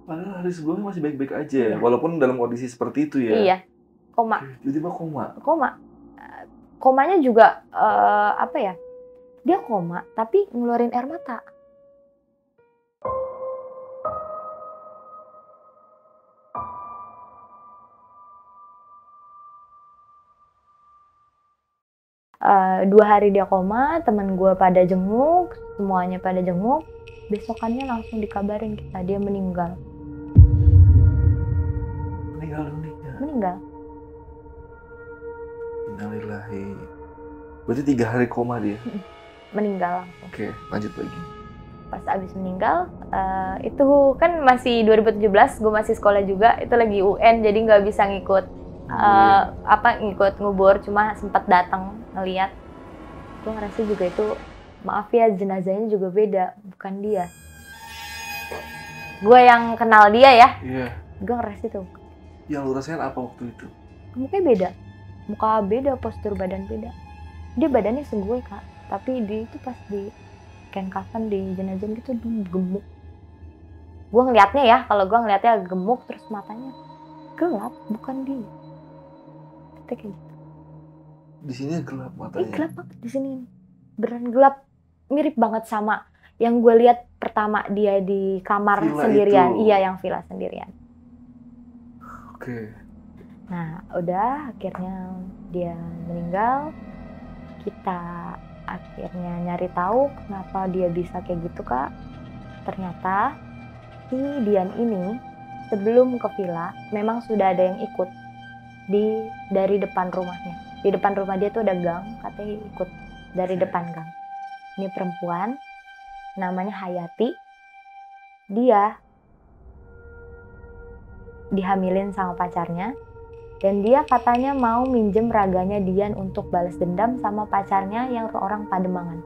[SPEAKER 2] Padahal hari sebelumnya masih baik-baik aja, walaupun dalam kondisi seperti itu ya.
[SPEAKER 1] Iya, koma.
[SPEAKER 2] Tiba-tiba koma.
[SPEAKER 1] Komanya juga apa ya? Dia koma tapi ngeluarin air mata. Dua hari dia koma, temen gue pada jenguk, semuanya pada jenguk. Besokannya langsung dikabarin kita, dia meninggal. Meninggal.
[SPEAKER 2] Innalillahi. Berarti 3 hari koma dia?
[SPEAKER 1] Meninggal langsung.
[SPEAKER 2] Oke, lanjut lagi.
[SPEAKER 1] Pas abis meninggal, itu kan masih 2017, gue masih sekolah juga, itu lagi UN jadi nggak bisa ngikut ngikut ngubur, cuma sempat datang ngeliat. Gue ngerasa juga itu, maaf ya, jenazahnya juga beda, bukan dia. Gue yang kenal dia ya.
[SPEAKER 2] Iya.
[SPEAKER 1] Gue ngerasa itu.
[SPEAKER 2] Yang lu rasain apa waktu itu?
[SPEAKER 1] Mukanya beda, muka beda, postur badan beda. Dia badannya segue kak, tapi dia itu pas di kain kafan di jenazah gitu dia gemuk. Gue ngeliatnya ya, kalau gue ngeliatnya gemuk terus matanya gelap, bukan dia. Itu kayak gitu.
[SPEAKER 2] Di sini gelap matanya.
[SPEAKER 1] Gelap banget di sini, beneran gelap, mirip banget sama yang gue lihat pertama dia di kamar
[SPEAKER 2] villa
[SPEAKER 1] sendirian.
[SPEAKER 2] Itu.
[SPEAKER 1] Iya, yang villa sendirian.
[SPEAKER 2] Oke.
[SPEAKER 1] Nah, udah akhirnya dia meninggal. Kita akhirnya nyari tahu kenapa dia bisa kayak gitu kak. Ternyata si Dian ini sebelum ke villa memang sudah ada yang ikut dari depan rumahnya. Di depan rumah dia tuh ada gang, katanya ikut dari depan gang. Ini perempuan namanya Hayati. Dia dihamilin sama pacarnya. Dan dia katanya mau minjem raganya Dian untuk balas dendam sama pacarnya yang orang Pademangan.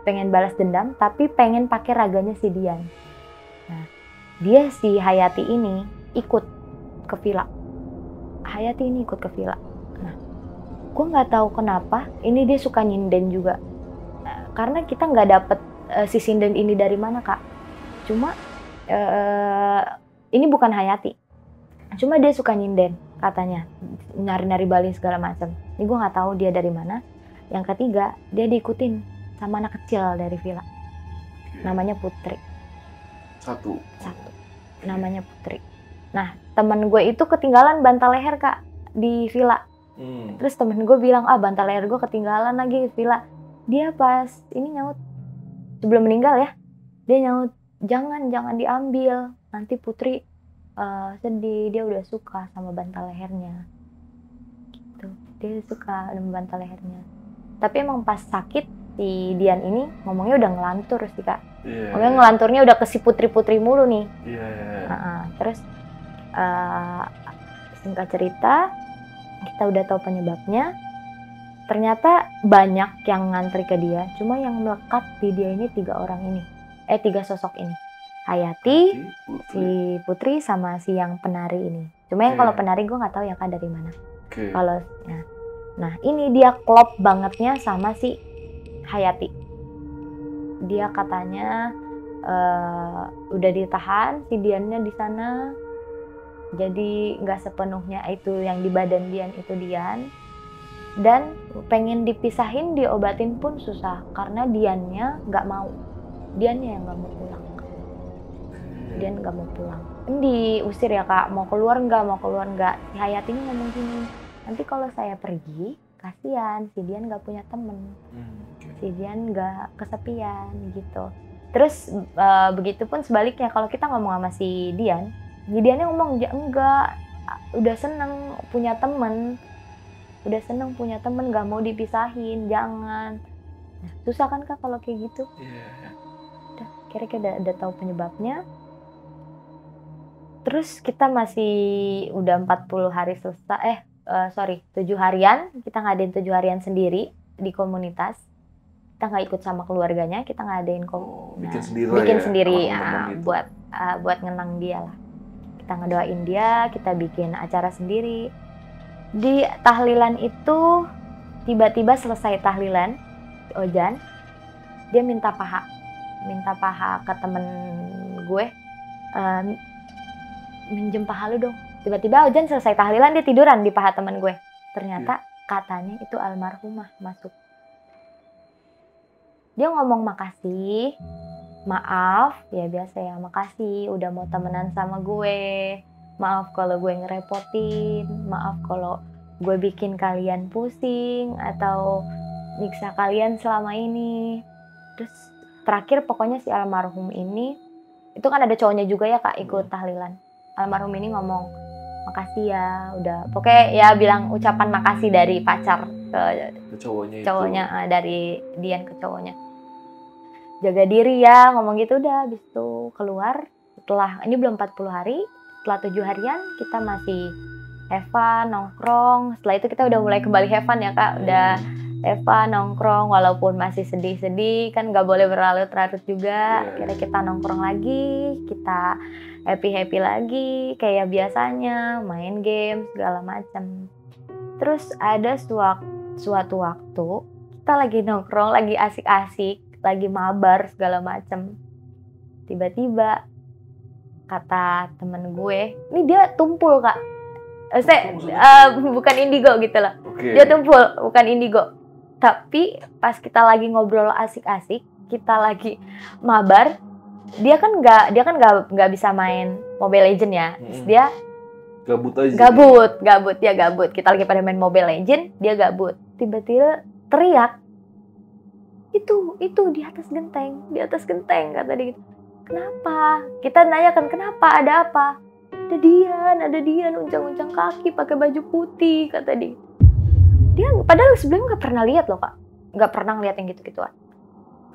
[SPEAKER 1] Pengen balas dendam, tapi pengen pakai raganya si Dian. Nah, dia si Hayati ini ikut ke villa. Hayati ini ikut ke villa. Nah, gue nggak tahu kenapa, ini dia suka nyinden juga. Karena kita nggak dapet si sinden ini dari mana kak. Cuma ini bukan Hayati. Cuma dia suka nyinden katanya, nari-nari Bali segala macam. Ini gue nggak tahu dia dari mana. Yang ketiga, dia diikutin sama anak kecil dari villa. Namanya Putri.
[SPEAKER 2] Satu.
[SPEAKER 1] Namanya Putri. Nah, temen gue itu ketinggalan bantal leher kak di villa. Terus temen gue bilang, bantal leher gue ketinggalan lagi di villa. Dia pas ini nyaut, sebelum meninggal ya, dia nyaut, jangan diambil, nanti Putri sedih, dia udah suka sama bantal lehernya gitu. Dia suka sama bantal lehernya. Tapi emang pas sakit si Dian ini ngomongnya udah ngelantur sih kak. Ngomongnya ngelanturnya udah ke si Putri mulu nih. Terus singkat cerita, kita udah tahu penyebabnya. Ternyata banyak yang ngantri ke dia, cuma yang melekat di dia ini 3 sosok ini. Hayati, si Putri, sama si yang penari ini. Cuma yang kalau penari gue nggak tahu yang kan dari mana. Kalau nah ini dia klop bangetnya sama si Hayati. Dia katanya udah ditahan si Diannya di sana, jadi nggak sepenuhnya itu yang di badan Dian itu Dian. Dan pengen dipisahin, diobatin pun susah karena Diannya nggak mau. Diannya yang nggak mau pulang. Dian nggak mau pulang. Diusir ya kak, mau keluar nggak. Si Hayati ini ngomong gini, nanti kalau saya pergi, kasihan si Dian nggak punya temen. Si Dian nggak kesepian gitu. Terus begitupun sebaliknya, kalau kita ngomong sama si Diannya ngomong enggak, udah seneng punya temen, nggak mau dipisahin, jangan. Nah, susah kan kak kalau kayak gitu. Udah, kira-kira udah tahu penyebabnya. Terus kita masih udah 40 hari selesai, 7 harian, kita ngadain 7 harian sendiri di komunitas. Kita nggak ikut sama keluarganya, kita ngadain bikin sendiri buat ngenang dia lah. Kita ngedoain dia, kita bikin acara sendiri. Di tahlilan itu, tiba-tiba selesai tahlilan, Ojan, dia minta paha ke temen gue, minjem paha lu dong. Tiba-tiba Ojan selesai tahlilan, dia tiduran di paha temen gue. Ternyata katanya itu almarhumah masuk. Dia ngomong makasih, maaf, ya biasa ya, makasih udah mau temenan sama gue. Maaf kalau gue ngerepotin, maaf kalau gue bikin kalian pusing atau nyiksa kalian selama ini. Terus terakhir pokoknya si almarhum ini, itu kan ada cowoknya juga ya kak ikut tahlilan. Almarhum ini ngomong, makasih ya, udah pokoknya ya bilang ucapan makasih dari pacar ke cowoknya, dari Dian ke cowoknya. Jaga diri ya, ngomong gitu. Udah habis itu keluar, setelah ini belum 40 hari, setelah 7 harian kita masih have fun, nongkrong. Setelah itu kita udah mulai kembali have fun ya Kak, udah have fun, nongkrong, walaupun masih sedih-sedih kan nggak boleh berlarut-larut juga. Akhirnya kita nongkrong lagi, kita happy-happy lagi kayak biasanya, main game segala macam. Terus ada suatu waktu kita lagi nongkrong, lagi asik-asik, lagi mabar segala macam. Tiba-tiba kata temen gue, ini dia tumpul Kak. Bukan indigo gitu loh. Dia tumpul, bukan indigo. Tapi pas kita lagi ngobrol asik-asik, kita lagi mabar, dia kan nggak bisa main Mobile Legend ya. Terus dia
[SPEAKER 2] gabut aja.
[SPEAKER 1] Gabut. Kita lagi pada main Mobile Legend, dia gabut. Tiba-tiba teriak, itu di atas genteng kata dia gitu. Kenapa? Kita nanyakan kenapa, ada apa? Ada Dian uncang-uncang kaki pakai baju putih kata dia. Dia padahal sebelumnya nggak pernah lihat loh Kak, nggak pernah ngeliat yang gitu-gituan.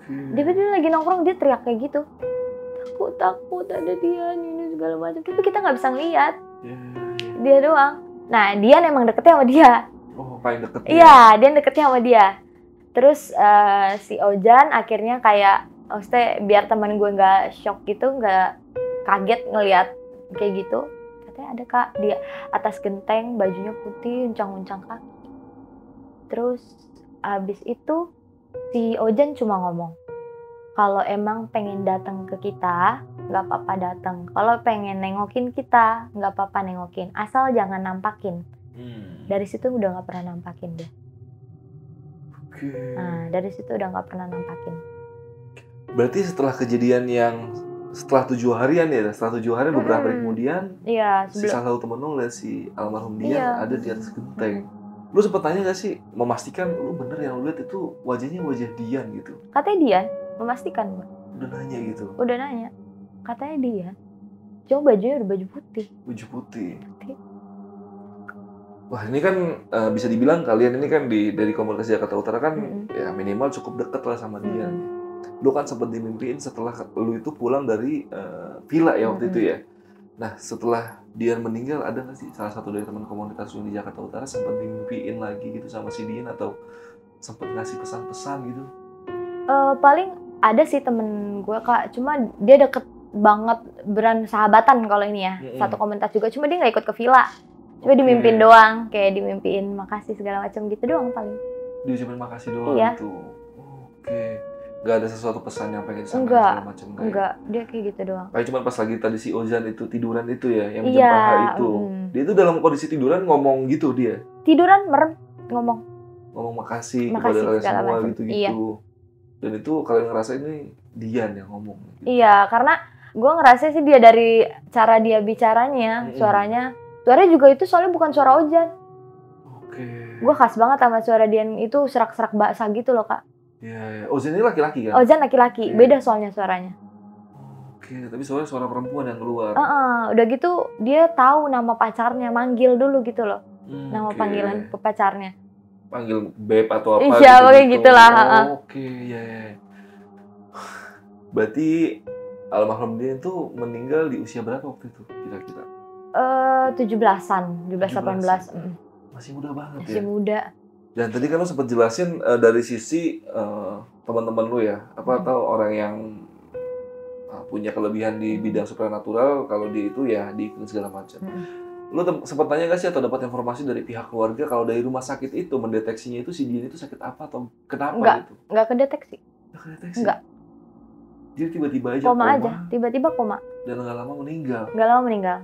[SPEAKER 1] Dia lagi nongkrong dia teriak kayak gitu, takut ada Dian ini segala macam. Tapi kita nggak bisa ngeliat, dia doang. Nah Dian emang deketnya sama dia.
[SPEAKER 2] Paling deket.
[SPEAKER 1] Iya, dia deketnya sama dia. Terus si Ojan akhirnya kayak, maksudnya biar teman gue nggak shock gitu, nggak kaget ngeliat kayak gitu. Katanya ada Kak di atas genteng, bajunya putih, uncang-uncang kaki. Terus abis itu si Ojan cuma ngomong, kalau emang pengen datang ke kita nggak apa-apa datang, kalau pengen nengokin kita nggak apa-apa nengokin, asal jangan nampakin. Dari situ udah nggak pernah nampakin dia. Nah dari situ udah nggak pernah nampakin.
[SPEAKER 2] Berarti setelah kejadian yang setelah 7 harian ya, setelah 7 hari beberapa hari kemudian, si salah satu temen lu lihat si almarhum Dian ada di atas genteng. Lu sempet tanya gak sih, memastikan lu bener yang lu lihat itu wajahnya wajah Dian gitu?
[SPEAKER 1] Katanya Dian, memastikan Mbak.
[SPEAKER 2] Udah nanya gitu?
[SPEAKER 1] Udah nanya, katanya Dian. Cuma bajunya udah baju putih.
[SPEAKER 2] Baju putih. Wah ini kan bisa dibilang kalian ini kan dari komunitas Jakarta Utara kan ya minimal cukup deket lah sama Dian. Lu kan sempet dimimpiin setelah lu itu pulang dari villa ya waktu itu ya. Nah setelah Dian meninggal ada nggak sih salah satu dari teman komunitas lu di Jakarta Utara sempat dimimpiin lagi gitu sama si Dian atau sempat ngasih pesan-pesan gitu?
[SPEAKER 1] Paling ada sih temen gue Kak, cuma dia deket banget, beran sahabatan kalau ini ya, satu komunitas juga, cuma dia nggak ikut ke villa, cuma dimimpiin doang, kayak dimimpiin makasih segala macam gitu doang paling.
[SPEAKER 2] Diucapin makasih doang gitu. Gak ada sesuatu pesan yang pengen disampaikan segala macam?
[SPEAKER 1] Enggak, dia kayak gitu doang.
[SPEAKER 2] Kayak cuma pas lagi tadi si Ozan itu tiduran itu ya, yang jam paha itu. Dia itu dalam kondisi tiduran ngomong gitu dia?
[SPEAKER 1] Tiduran, merem, ngomong
[SPEAKER 2] makasih kepada kalian semua gitu-gitu. Dan itu kalian ngerasa ini Dian yang ngomong gitu.
[SPEAKER 1] Iya, karena gue ngerasa sih dia dari cara dia bicaranya, suaranya juga itu soalnya bukan suara Ozan. Gue khas banget sama suara Dian itu, serak-serak baksa gitu loh Kak.
[SPEAKER 2] Iya. Ozan ini laki-laki kan?
[SPEAKER 1] Ozan laki-laki, beda soalnya suaranya.
[SPEAKER 2] Tapi soalnya suara perempuan yang keluar.
[SPEAKER 1] Udah gitu dia tahu nama pacarnya, manggil dulu gitu loh. Nama panggilan pacarnya.
[SPEAKER 2] Panggil beb atau apa
[SPEAKER 1] gitu. Iya, kayak gitulah.
[SPEAKER 2] Berarti almarhum Dian itu meninggal di usia berapa waktu itu kira-kira?
[SPEAKER 1] 17-an, 17-18.
[SPEAKER 2] Masih muda banget ya?
[SPEAKER 1] Masih muda.
[SPEAKER 2] Dan tadi kan lo sempat jelasin dari sisi teman-teman lo ya, atau orang yang punya kelebihan di bidang supernatural, kalau dia itu ya diikutin segala macam. Lo sempat tanya nggak sih atau dapat informasi dari pihak keluarga kalau dari rumah sakit itu mendeteksinya itu si Dian itu sakit apa atau kenapa gitu?
[SPEAKER 1] Nggak kedeteksi.
[SPEAKER 2] Enggak. Dia tiba-tiba aja
[SPEAKER 1] koma aja, tiba-tiba koma.
[SPEAKER 2] Dan nggak lama meninggal.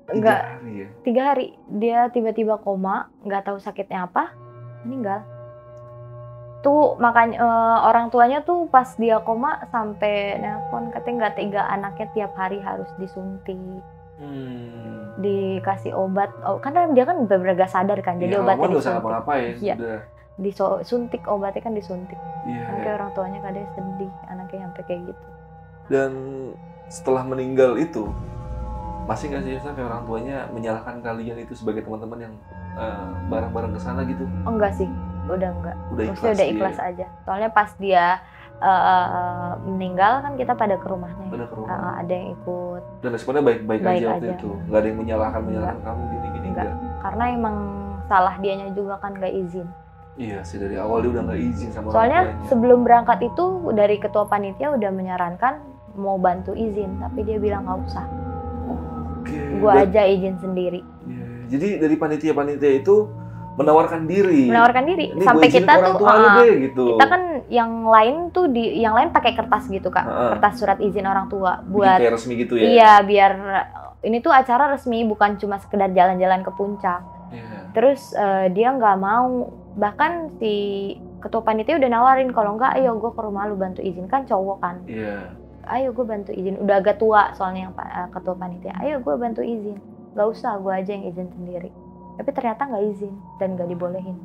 [SPEAKER 1] 3 hari ya? 3 hari. Dia tiba-tiba koma, nggak tahu sakitnya apa, meninggal. Tuh makanya orang tuanya tuh pas dia koma sampai nelpon, katanya nggak tega, anaknya tiap hari harus disuntik. Dikasih obat, karena dia kan bener-bener gak sadar kan, jadi obatnya disuntik.
[SPEAKER 2] Iya.
[SPEAKER 1] Disuntik, obatnya kan disuntik. Makanya orang tuanya kadang sedih, anaknya sampai kayak gitu.
[SPEAKER 2] Dan setelah meninggal itu, Masih nggak sih sampai orang tuanya menyalahkan kalian itu sebagai teman-teman yang bareng-bareng ke sana gitu?
[SPEAKER 1] Oh, enggak sih, udah enggak.
[SPEAKER 2] Udah
[SPEAKER 1] Maksudnya
[SPEAKER 2] ikhlas
[SPEAKER 1] udah ikhlas aja. Soalnya pas dia meninggal kan kita pada ke rumahnya.
[SPEAKER 2] Pada ke rumah.
[SPEAKER 1] Ada yang ikut.
[SPEAKER 2] Dan responnya baik-baik
[SPEAKER 1] Baik
[SPEAKER 2] aja waktu
[SPEAKER 1] aja.
[SPEAKER 2] itu. Nggak ada yang menyalahkan kamu gini-gini
[SPEAKER 1] Enggak.
[SPEAKER 2] enggak.
[SPEAKER 1] Karena emang salah dianya juga kan nggak izin.
[SPEAKER 2] Iya sih, dari awal dia udah nggak izin sama
[SPEAKER 1] Soalnya
[SPEAKER 2] orang tuanya.
[SPEAKER 1] sebelum berangkat itu dari ketua panitia udah menyarankan mau bantu izin, tapi dia bilang nggak usah.
[SPEAKER 2] Oke.
[SPEAKER 1] Gua aja izin sendiri.
[SPEAKER 2] Iya. Jadi dari panitia-panitia itu menawarkan diri.
[SPEAKER 1] Ini sampai
[SPEAKER 2] gua izinin
[SPEAKER 1] kita
[SPEAKER 2] ke orang
[SPEAKER 1] tuh
[SPEAKER 2] tua lu deh, gitu.
[SPEAKER 1] kita kan yang lain pakai kertas gitu Kak. Kertas surat izin orang tua buat
[SPEAKER 2] kayak resmi gitu ya.
[SPEAKER 1] Iya, biar ini tuh acara resmi, bukan cuma sekedar jalan-jalan ke puncak.
[SPEAKER 2] Iya.
[SPEAKER 1] Terus dia nggak mau, bahkan si ketua panitia udah nawarin kalau nggak ayo gue ke rumah lu bantu izin, kan cowok kan.
[SPEAKER 2] Iya.
[SPEAKER 1] Ayo gue bantu izin, udah agak tua soalnya yang ketua panitia. Ayo gue bantu izin, nggak usah gue aja yang izin sendiri. Tapi ternyata nggak izin dan nggak dibolehin.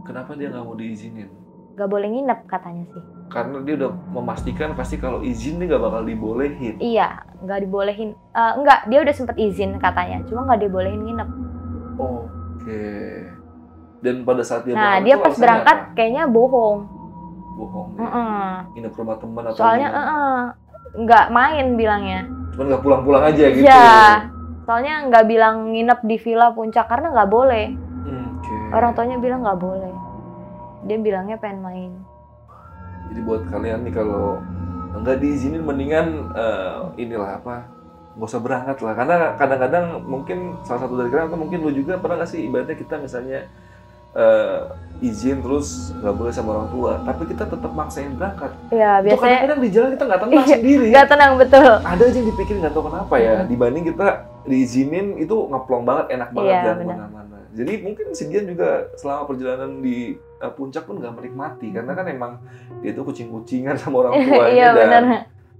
[SPEAKER 2] Kenapa dia nggak mau diizinin?
[SPEAKER 1] Nggak boleh nginep katanya sih.
[SPEAKER 2] Karena dia udah memastikan pasti kalau izin dia nggak bakal dibolehin.
[SPEAKER 1] Iya, nggak dibolehin. Nggak, dia udah sempet izin katanya, cuma nggak dibolehin nginep.
[SPEAKER 2] Oke. Dan pada saat dia
[SPEAKER 1] Nah,
[SPEAKER 2] berangkat
[SPEAKER 1] dia
[SPEAKER 2] tuh
[SPEAKER 1] pas
[SPEAKER 2] alasannya
[SPEAKER 1] berangkat
[SPEAKER 2] apa?
[SPEAKER 1] kayaknya bohong.
[SPEAKER 2] Bohong. Ya. Nginep ke rumah teman atau
[SPEAKER 1] Soalnya
[SPEAKER 2] gimana?
[SPEAKER 1] nggak main bilangnya.
[SPEAKER 2] Cuman nggak pulang-pulang aja gitu.
[SPEAKER 1] Iya. Soalnya nggak bilang nginep di villa puncak karena nggak boleh.
[SPEAKER 2] Oke.
[SPEAKER 1] Orang tuanya bilang nggak boleh. Dia bilangnya pengen main.
[SPEAKER 2] Jadi buat kalian nih kalau nggak diizinin mendingan inilah apa, nggak usah berangkat lah. Karena kadang-kadang mungkin salah satu dari kalian atau mungkin lu juga pernah nggak sih ibaratnya kita misalnya izin terus nggak boleh sama orang tua, tapi kita tetap maksain berangkat.
[SPEAKER 1] Iya,
[SPEAKER 2] Itu
[SPEAKER 1] biasanya
[SPEAKER 2] kadang-kadang di jalan kita nggak tenang sendiri.
[SPEAKER 1] nggak tenang betul.
[SPEAKER 2] Ada aja yang dipikirin nggak tahu kenapa ya. Dibanding kita diizinin itu ngeplong banget, enak banget
[SPEAKER 1] Iya,
[SPEAKER 2] jalan
[SPEAKER 1] benar.
[SPEAKER 2] kemana-mana. Jadi mungkin si Dian juga selama perjalanan di puncak pun nggak menikmati karena kan emang dia tuh kucing-kucingan sama orang tuanya
[SPEAKER 1] Iya
[SPEAKER 2] dan
[SPEAKER 1] benar.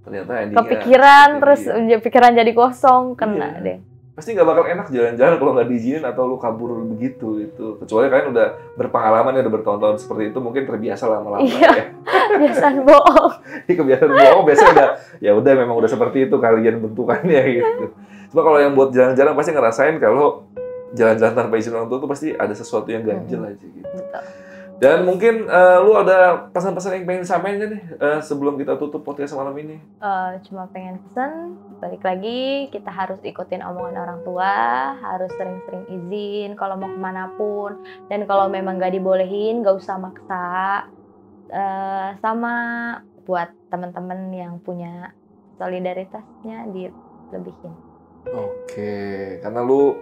[SPEAKER 2] ternyata endingnya
[SPEAKER 1] Kepikiran
[SPEAKER 2] seperti
[SPEAKER 1] terus
[SPEAKER 2] dia.
[SPEAKER 1] pikiran jadi kosong, kena
[SPEAKER 2] Iya.
[SPEAKER 1] deh.
[SPEAKER 2] Pasti nggak bakal enak jalan-jalan kalau nggak diizinin atau lu kabur begitu itu. Kecuali kalian udah berpengalaman ya, udah bertahun-tahun seperti itu, mungkin terbiasa lama-lama
[SPEAKER 1] Iya.
[SPEAKER 2] ya.
[SPEAKER 1] Biasaan bohong.
[SPEAKER 2] Ini kebiasaan bohong biasanya udah ya udah memang udah seperti itu kalian bentukannya gitu. Cuma kalau yang buat jalan-jalan pasti ngerasain kalau jalan-jalan tanpa izin orang tua tuh pasti ada sesuatu yang ganjil aja gitu.
[SPEAKER 1] Betul.
[SPEAKER 2] Dan mungkin lu ada pesan-pesan yang pengen disampaikan nih sebelum kita tutup podcast malam ini?
[SPEAKER 1] Cuma pengen pesen, balik lagi kita harus ikutin omongan orang tua, harus sering-sering izin kalau mau kemanapun, dan kalau memang nggak dibolehin nggak usah maksa. Sama buat teman-teman yang punya solidaritasnya dilebihin.
[SPEAKER 2] Oke, karena lu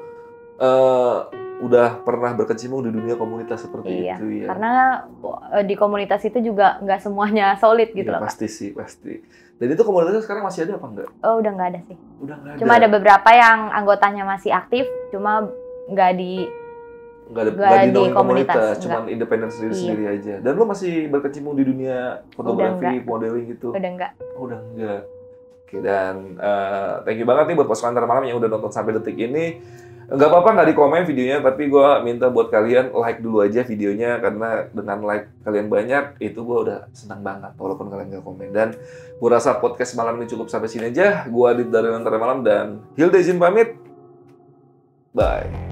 [SPEAKER 2] udah pernah berkecimpung di dunia komunitas seperti
[SPEAKER 1] Iya,
[SPEAKER 2] itu ya.
[SPEAKER 1] karena di komunitas itu juga nggak semuanya solid gitu
[SPEAKER 2] Iya,
[SPEAKER 1] loh Kak.
[SPEAKER 2] pasti sih, pasti. Dan itu komunitasnya sekarang masih ada apa enggak?
[SPEAKER 1] Oh, udah nggak ada sih.
[SPEAKER 2] Udah nggak ada.
[SPEAKER 1] Cuma ada beberapa yang anggotanya masih aktif, cuma nggak di
[SPEAKER 2] nggak di
[SPEAKER 1] komunitas,
[SPEAKER 2] komunitas,
[SPEAKER 1] nggak.
[SPEAKER 2] cuman independen sendiri-sendiri aja. Dan lu masih berkecimpung di dunia fotografi,
[SPEAKER 1] nggak.
[SPEAKER 2] modeling gitu?
[SPEAKER 1] udah nggak.
[SPEAKER 2] Oh, udah enggak. Oke, dan thank you banget nih buat pasukan Antara Malam yang udah nonton sampai detik ini. Nggak apa-apa nggak di komen videonya, tapi gue minta buat kalian like dulu aja videonya, karena dengan like kalian banyak, itu gue udah senang banget walaupun kalian nggak komen. Dan gue rasa podcast malam ini cukup sampai sini aja. Gue Adit dari Antara Malam dan Hilda izin pamit. Bye.